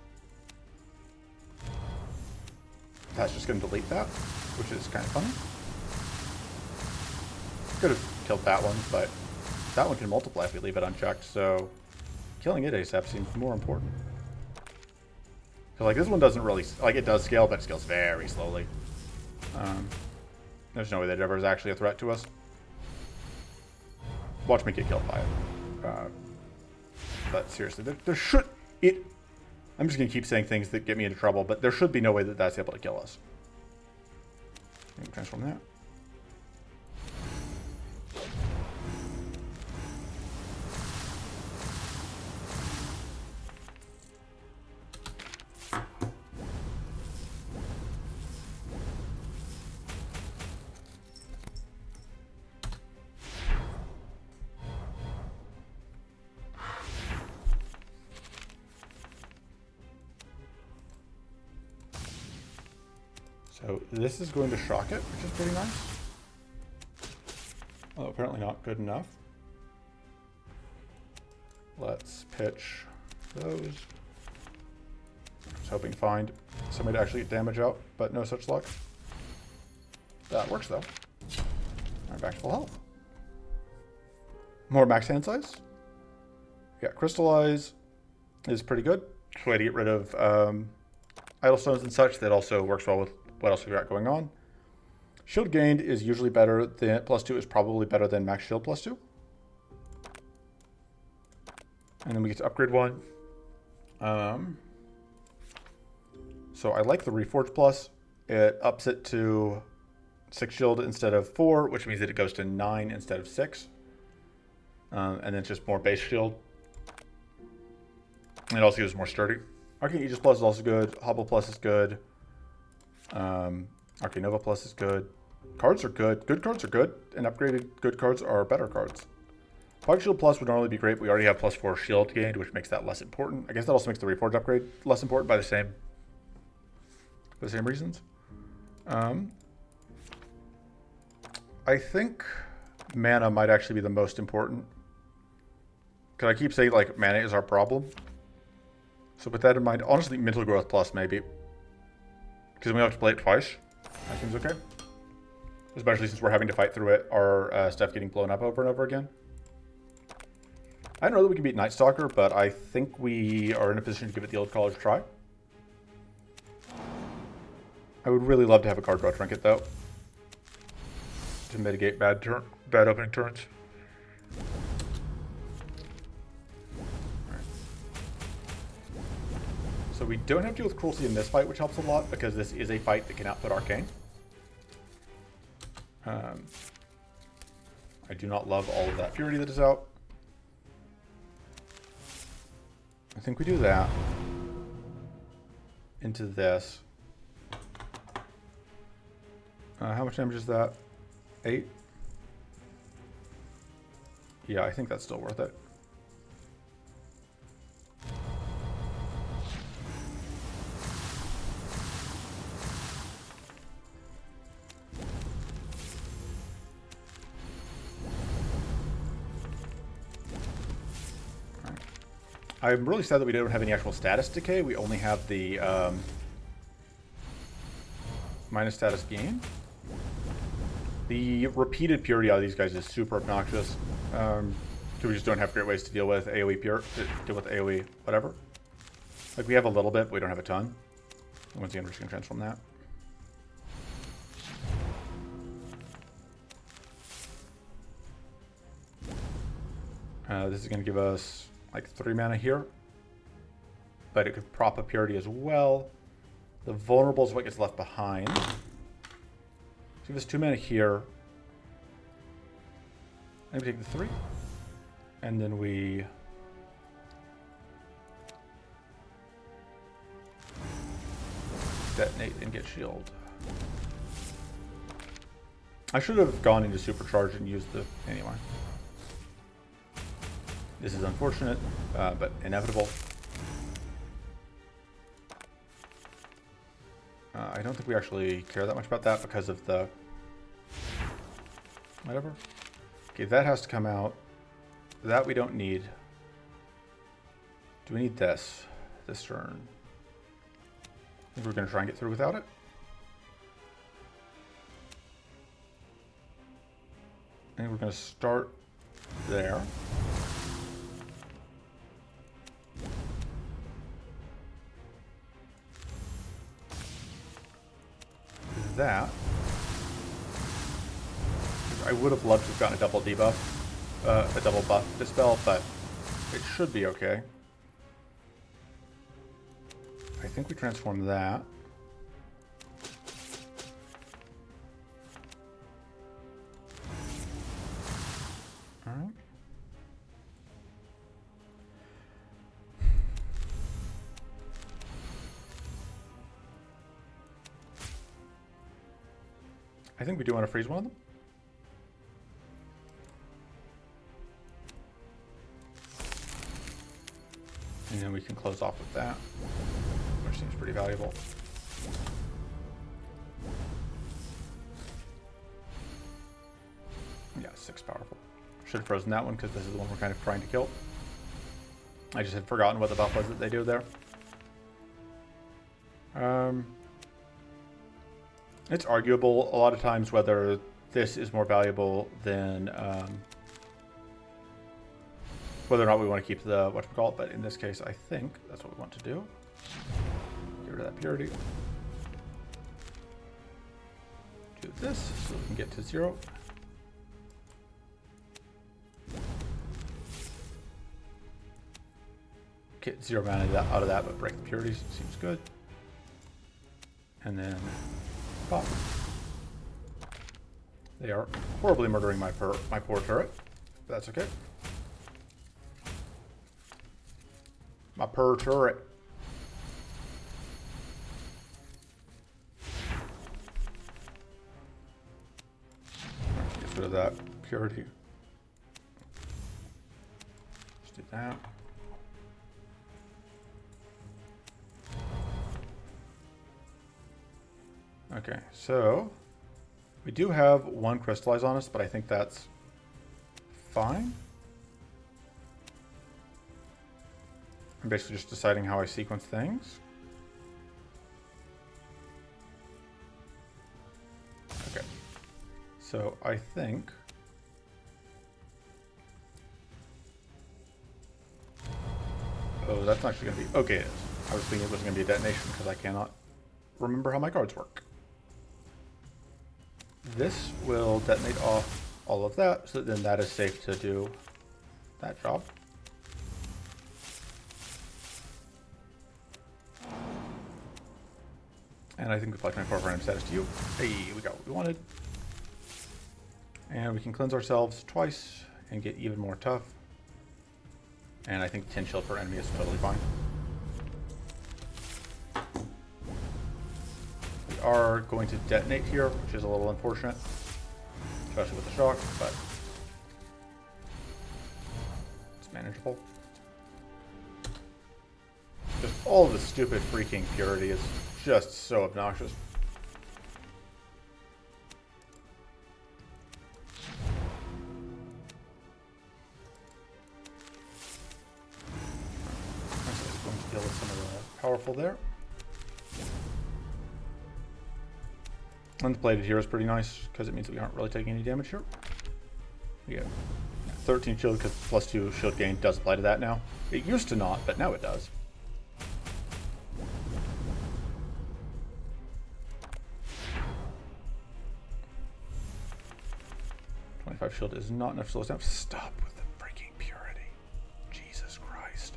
That's just going to delete that, which is kind of funny. Could have killed that one, but that one can multiply if we leave it unchecked, so killing it ASAP seems more important. So like this one doesn't really, like it does scale, but it scales very slowly. There's no way that ever is actually a threat to us. Watch me get killed by it. But seriously, there should, I'm just going to keep saying things that get me into trouble, but there should be no way that that's able to kill us. Transform that. So this is going to shock it, which is pretty nice. Oh, apparently not good enough. Let's pitch those. I was hoping to find somebody to actually get damage out, but no such luck. That works though. Alright, back to full health. More max hand size. Yeah, crystallize is pretty good. It's a way to get rid of idle stones and such. That also works well with what else we got going on. Shield gained is usually better than +2 is probably better than max shield +2. And then we get to upgrade one. So I like the Reforge Plus. It ups it to 6 shield instead of 4, which means that it goes to 9 instead of 6. And then it's just more base shield. And it also gives more sturdy. Arcane Aegis Plus is also good. Hobble Plus is good. Arcane Nova Plus is good. Cards are good. Good cards are good. And upgraded good cards are better cards. Fog Shield Plus would normally be great. We already have +4 shield gained, which makes that less important. I guess that also makes the Reforge upgrade less important by the same reasons. I think mana might actually be the most important. Because I keep saying like mana is our problem. So with that in mind, honestly, Mental Growth Plus maybe. Because we have to play it twice. That seems okay. Especially since we're having to fight through it, our stuff getting blown up over and over again. I don't know that we can beat Night Stalker, but I think we are in a position to give it the old college try. I would really love to have a card draw trinket though, to mitigate bad opening turns. So So we don't have to deal with cruelty in this fight, which helps a lot because this is a fight that can output arcane. I do not love all of that purity that is out. I think we do that into this. How much damage is that? 8? Yeah, I think that's still worth it. I'm really sad that we don't have any actual status decay. We only have the minus status gain. The repeated purity out of these guys is super obnoxious. So we just don't have great ways to deal with AoE deal with AoE whatever. Like we have a little bit, but we don't have a ton. And once again, we're just gonna transform that. This is gonna give us like 3 mana here, but it could prop up purity as well. The vulnerable is what gets left behind. So give us 2 mana here. And we take the 3. And then we detonate and get shield. I should have gone into supercharge and used the anyway. This is unfortunate, but inevitable. I don't think we actually care that much about that because of the whatever. Okay, that has to come out. That we don't need. Do we need this turn? I think we're going to try and get through without it. I think we're going to start there. That. I would have loved to have gotten a double debuff, a double buff dispel, but it should be okay. I think we transform that. All right. I think we do want to freeze one of them. And then we can close off with that, which seems pretty valuable. Yeah, 6 powerful. Should have frozen that one because this is the one we're kind of trying to kill. I just had forgotten what the buff was that they do there. It's arguable a lot of times whether this is more valuable than whether or not we want to keep the whatchamacallit, but in this case, I think that's what we want to do. Get rid of that purity. Do this so we can get to 0. Get 0 mana out of that, but break the purities seems good. And then pop. They are horribly murdering my poor turret, but that's okay. My poor turret. Get rid of that purity. Let's do that. Okay, so we do have 1 crystallize on us, but I think that's fine. I'm basically just deciding how I sequence things. Okay, so I think oh, that's actually going to be okay. It is. I was thinking it was going to be a detonation because I cannot remember how my cards work. This will detonate off all of that, so then that is safe to do that job. And I think we apply 24 random status to you. Hey, we got what we wanted. And we can cleanse ourselves twice and get even more tough. And I think 10 shield per enemy is totally fine. We are going to detonate here, which is a little unfortunate. Especially with the shock, but it's manageable. Just all of the stupid freaking purity is just so obnoxious. Going to deal with some of the powerful there. And the plated here is pretty nice because it means that we aren't really taking any damage here. Yeah, 13 shield because +2 shield gain does apply to that now. It used to not, but now it does. Shield is not enough to slow us down. Stop with the freaking purity. Jesus Christ.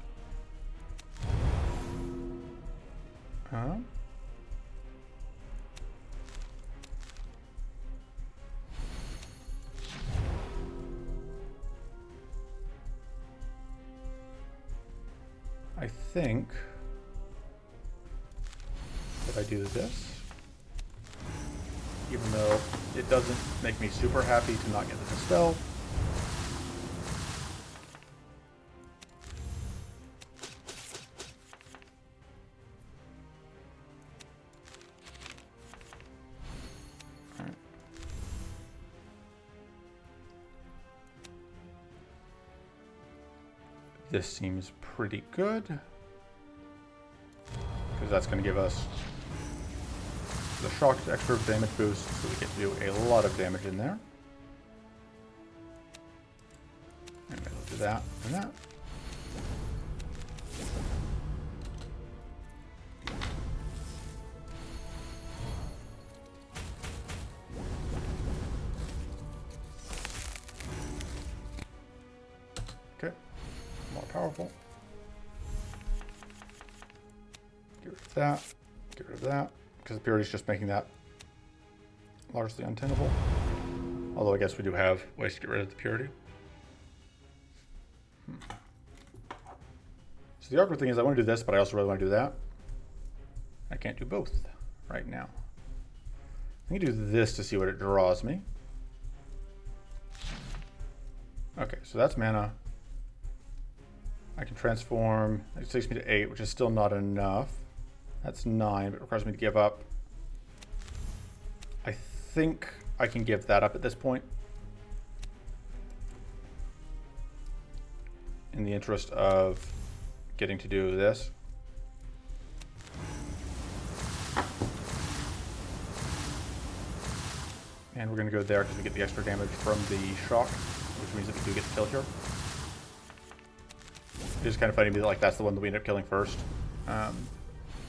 I think that I do this. Even though it doesn't make me super happy to not get the dispel. Alright. This seems pretty good. Because that's going to give us the shock extra damage boost, so we get to do a lot of damage in there. And maybe we'll do that and that. Okay, more powerful. Get rid of that. Get rid of that. Because the purity is just making that largely untenable. Although I guess we do have ways to get rid of the purity. So the awkward thing is I want to do this, but I also really want to do that. I can't do both right now. I can do this to see what it draws me. Okay, so that's mana. I can transform. It takes me to 8, which is still not enough. That's 9, but it requires me to give up. I think I can give that up at this point. In the interest of getting to do this. And we're going to go there because we get the extra damage from the shock, which means that we do get the kill here. It is kind of funny to me that like, that's the one that we end up killing first.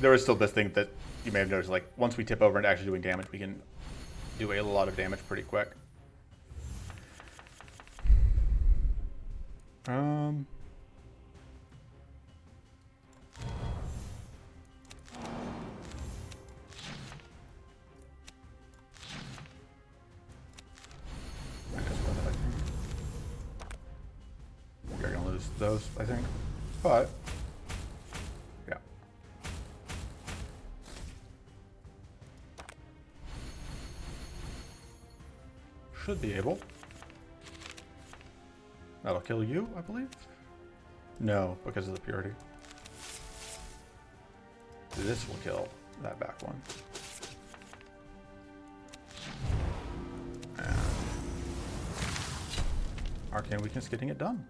There is still this thing that you may have noticed, like once we tip over into actually doing damage, we can do a lot of damage pretty quick. We're gonna lose those, I think, but. Should be able. That'll kill you, I believe. No, because of the purity. This will kill that back one. And Arcane Weakness getting it done.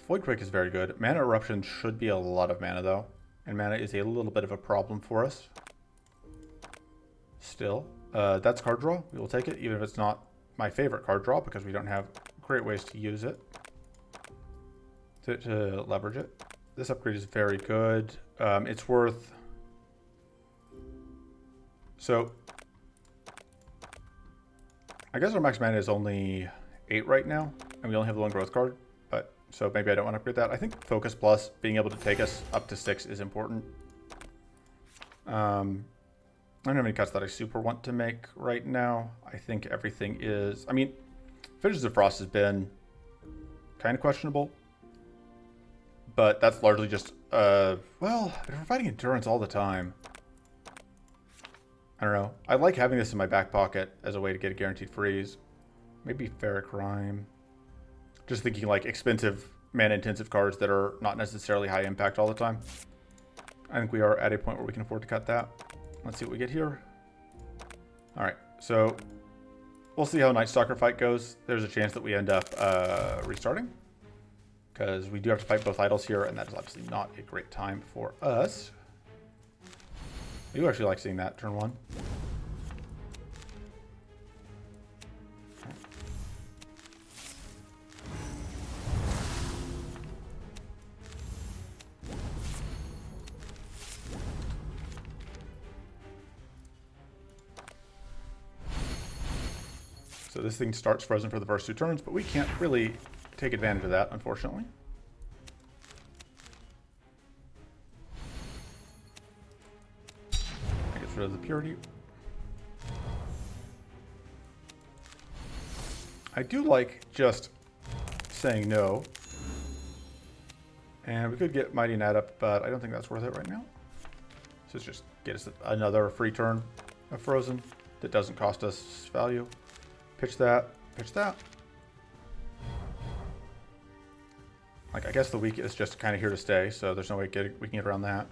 Void Quake is very good. Mana Eruption should be a lot of mana though. And mana is a little bit of a problem for us. Still. That's card draw. We will take it, even if it's not my favorite card draw, because we don't have great ways to use it, to leverage it. This upgrade is very good. It's worth... So, I guess our max mana is only 8 right now, and we only have the one growth card, but so maybe I don't want to upgrade that. I think Focus Plus, being able to take us up to 6 is important. I don't have any cuts that I super want to make right now. I think everything is... I mean, Fishes of Frost has been kind of questionable. But that's largely just... well, they're providing endurance all the time. I don't know. I like having this in my back pocket as a way to get a guaranteed freeze. Maybe Ferric Rime. Just thinking like expensive, mana-intensive cards that are not necessarily high impact all the time. I think we are at a point where we can afford to cut that. Let's see what we get here. Alright, so we'll see how Night Stalker fight goes. There's a chance that we end up restarting. Because we do have to fight both idols here, and that is obviously not a great time for us. I do actually like seeing that, turn 1. So this thing starts frozen for the first 2 turns, but we can't really take advantage of that, unfortunately. I get rid of the purity. I do like just saying no. And we could get Mighty Gnat up, but I don't think that's worth it right now. So let's just get us another free turn of frozen that doesn't cost us value. Pitch that. Pitch that. Like, I guess the weak is just kind of here to stay, so there's no way we can get around that.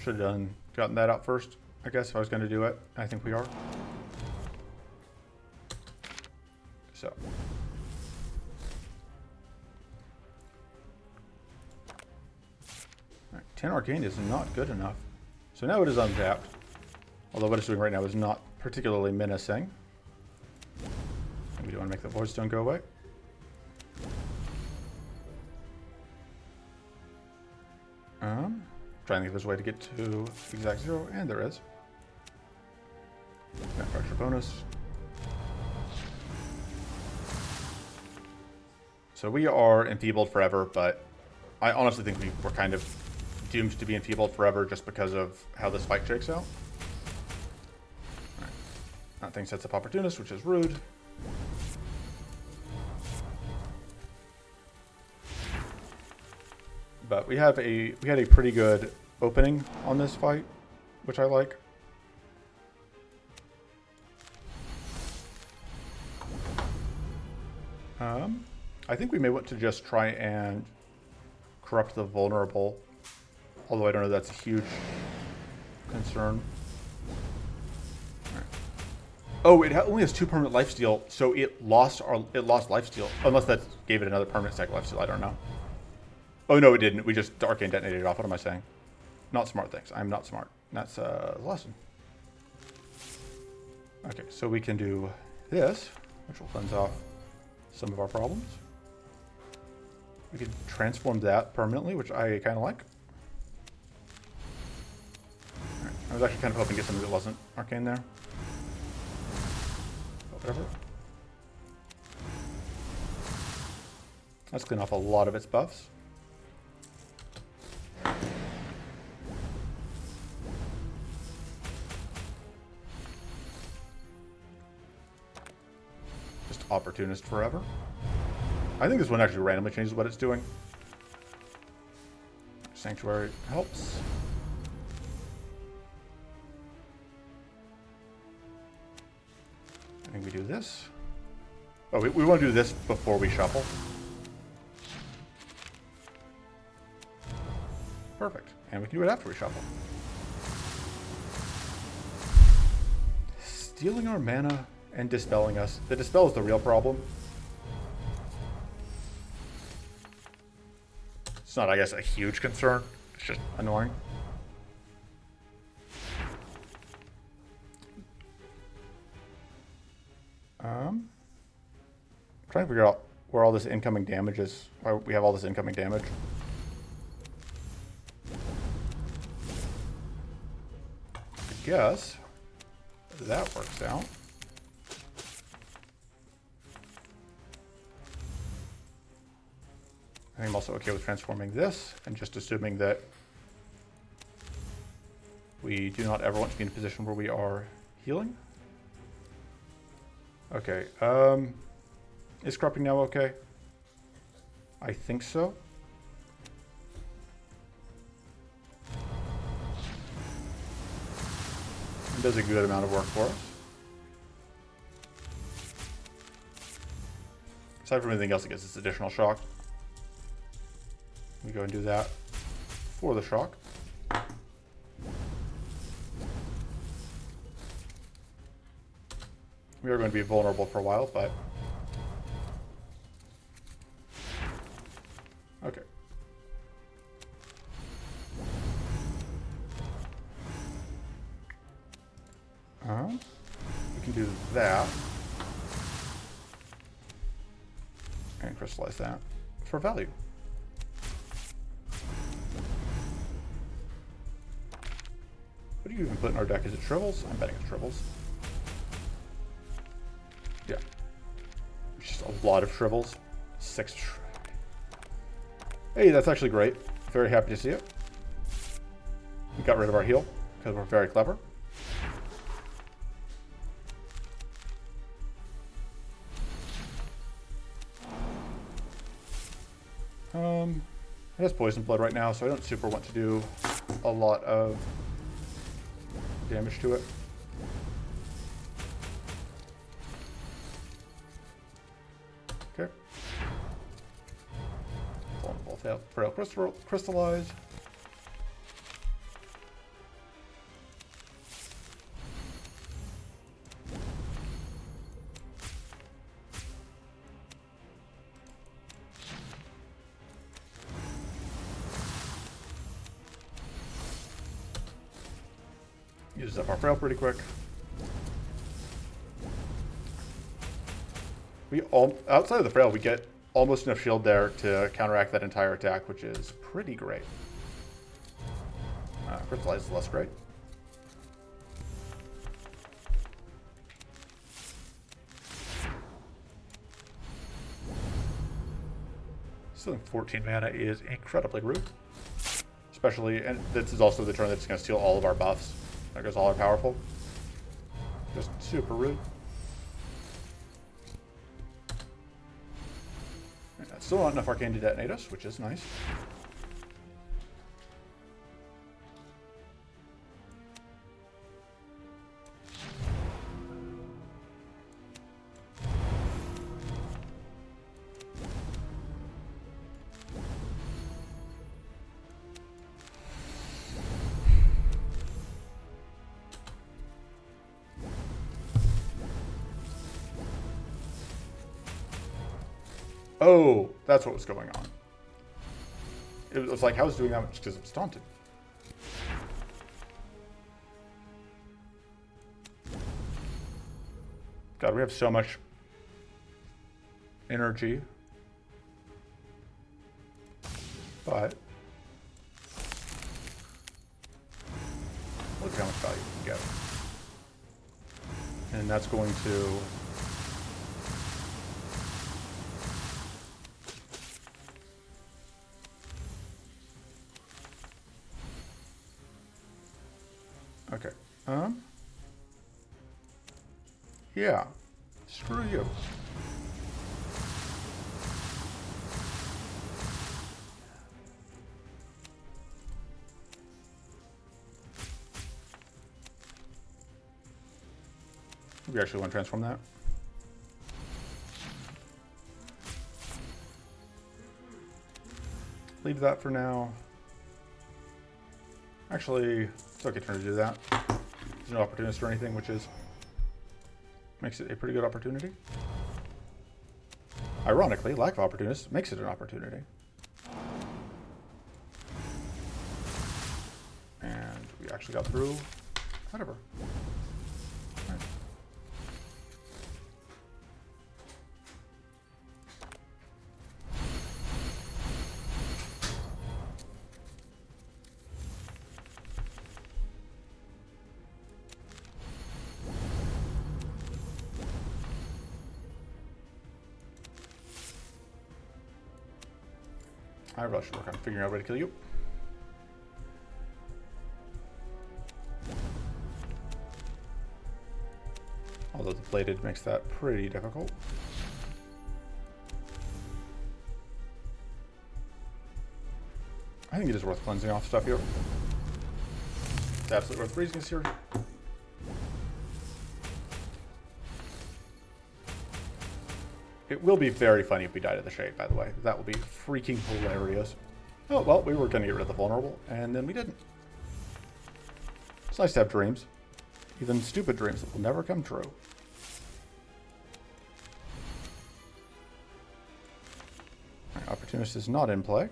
Should have gotten that out first, I guess, if I was going to do it. I think we are. So. Right, 10 Arcane is not good enough. So now it is untapped. Although what it's doing right now is not particularly menacing. And we do want to make the Voidstone go away. Trying to think if there's a way to get to exact 0, and there is. Fracture bonus. So we are enfeebled forever, but I honestly think we're kind of doomed to be enfeebled forever just because of how this fight shakes out. Right. That thing sets up Opportunist, which is rude. But we had a pretty good opening on this fight, which I like. I think we may want to just try and corrupt the vulnerable, although I don't know that's a huge concern. Right. Oh, it only has 2 permanent lifesteal, so it lost lifesteal, unless that gave it another permanent stack lifesteal. I don't know. Oh no, it didn't. We just arcane detonated it off. What am I saying? Not smart things. I'm not smart. That's a lesson. Okay, so we can do this, which will cleanse off some of our problems. We can transform that permanently, which I kind of like. Right. I was actually kind of hoping to get something that wasn't arcane there. But whatever. Let's clean off a lot of its buffs. Just Opportunist forever. I think this one actually randomly changes what it's doing. Sanctuary helps. I think we do this. Oh, we want to do this before we shuffle. Perfect. And we can do it after we shuffle. Stealing our mana and dispelling us. The dispel is the real problem. It's not, I guess, a huge concern. It's just annoying. Trying to figure out where all this incoming damage is. Why we have all this incoming damage. I guess that works out. I'm also okay with transforming this and just assuming that we do not ever want to be in a position where we are healing. Okay, is cropping now okay? I think so. It does a good amount of work for us. Aside from anything else, it gets this additional shock. We go and do that for the shock. We are going to be vulnerable for a while, but... Okay. We can do that. And crystallize that for value. What do you even put in our deck? Is it Shrivels? I'm betting it's Shrivels. Yeah. Just a lot of Shrivels. 6. Hey, that's actually great. Very happy to see it. We got rid of our heal because we're very clever. It has Poison Blood right now, so I don't super want to do a lot of damage to it. Okay. Vulnerable, Frail Crystallize. Uses up our Frail pretty quick. Outside of the Frail, we get almost enough shield there to counteract that entire attack, which is pretty great. Crystallize is less great. Stealing 14 mana is incredibly rude. Especially, and this is also the turn that's going to steal all of our buffs. That goes all our powerful. Just super rude. Still not enough arcane to detonate us, which is nice. Oh, that's what was going on. It was like, how was it doing that much? Because it was taunted. God, we have so much energy. But look at how much value we can get. And that's going to... Okay. Yeah. Screw you. We actually want to transform that. Leave that for now. Actually, it's okay turn to do that. There's no opportunist or anything, which is makes it a pretty good opportunity. Ironically, lack of opportunist makes it an opportunity. And we actually got through. Whatever. All right. I really should work on figuring out a way to kill you. Although the bladed makes that pretty difficult. I think it is worth cleansing off stuff here. It's absolutely worth freezing us here. It will be very funny if we die to the shade, by the way. That will be freaking hilarious. Oh, well, we were going to get rid of the vulnerable, and then we didn't. It's nice to have dreams. Even stupid dreams that will never come true. Right, Opportunist is not in play.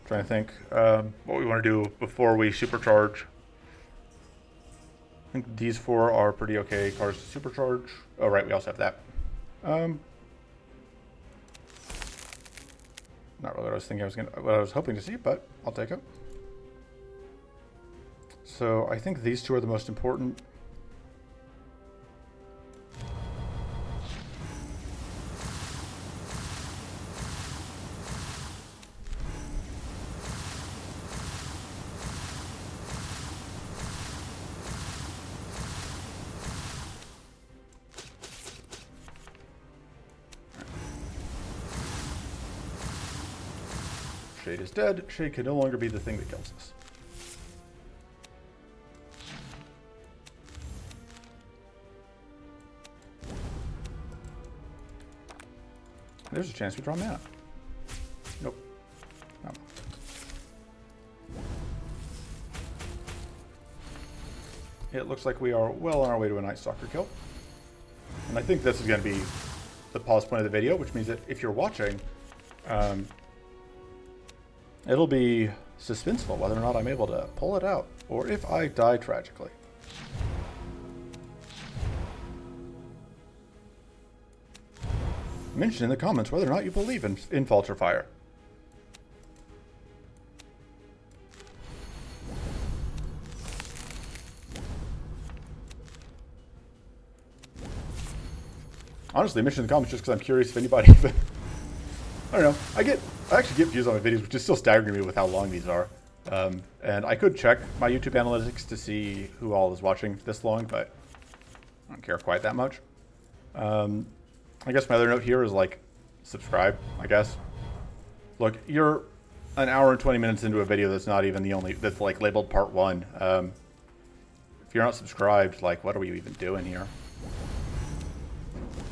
Trying to think what we want to do before we supercharge. I think these four are pretty okay cards to supercharge. Oh, right, we also have that. Not really what I was thinking what I was hoping to see, but I'll take it. So I think these two are the most important. Shade is dead. Shade can no longer be the thing that kills us. There's a chance we draw mana. Nope. No. It looks like we are well on our way to a nice Stalker kill. And I think this is going to be the pause point of the video, which means that if you're watching, it'll be suspenseful whether or not I'm able to pull it out, or if I die tragically. Mention in the comments whether or not you believe in Falter Fire. Honestly, mention in the comments just because I'm curious if anybody even... I don't know. I actually get views on my videos, which is still staggering me with how long these are. And I could check my YouTube analytics to see who all is watching this long, but I don't care quite that much. I guess my other note here is, like, subscribe, I guess. Look, you're an hour and 20 minutes into a video that's not even the only, that's, like, labeled part 1. If you're not subscribed, like, what are we even doing here?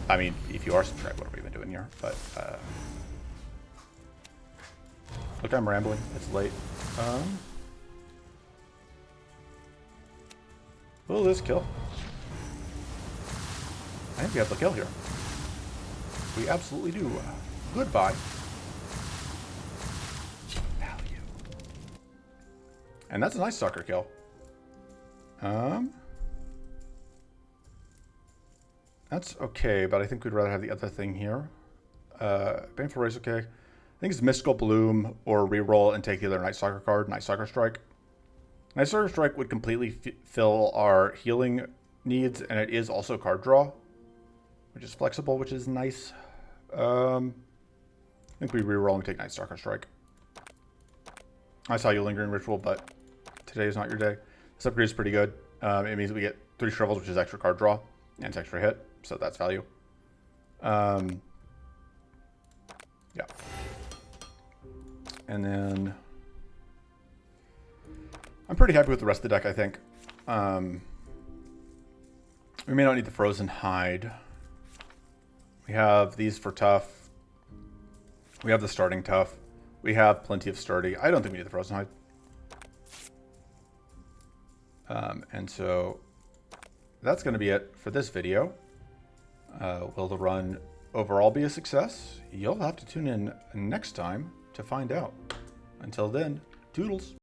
I mean, if you are subscribed, what are we even doing here? But, look, I'm rambling. It's late. Will this kill? I think we have the kill here. We absolutely do. Goodbye. Value. And that's a nice Stalker kill. That's okay, but I think we'd rather have the other thing here. Baneful Race, okay. I think it's Mystical Bloom or reroll and take the other Night Stalker card, Night Stalker Strike. Night Stalker Strike would completely fill our healing needs, and it is also card draw, which is flexible, which is nice. I think we reroll and take Night Stalker Strike. I saw you Lingering Ritual, but today is not your day. This upgrade is pretty good. It means we get 3 Shrivels, which is extra card draw, and it's extra hit, so that's value. Yeah. And then I'm pretty happy with the rest of the deck, I think. We may not need the Frozen Hide. We have these for tough. We have the starting tough. We have plenty of sturdy. I don't think we need the Frozen Hide. And so that's going to be it for this video. Will the run overall be a success? You'll have to tune in next time to find out. Until then, toodles.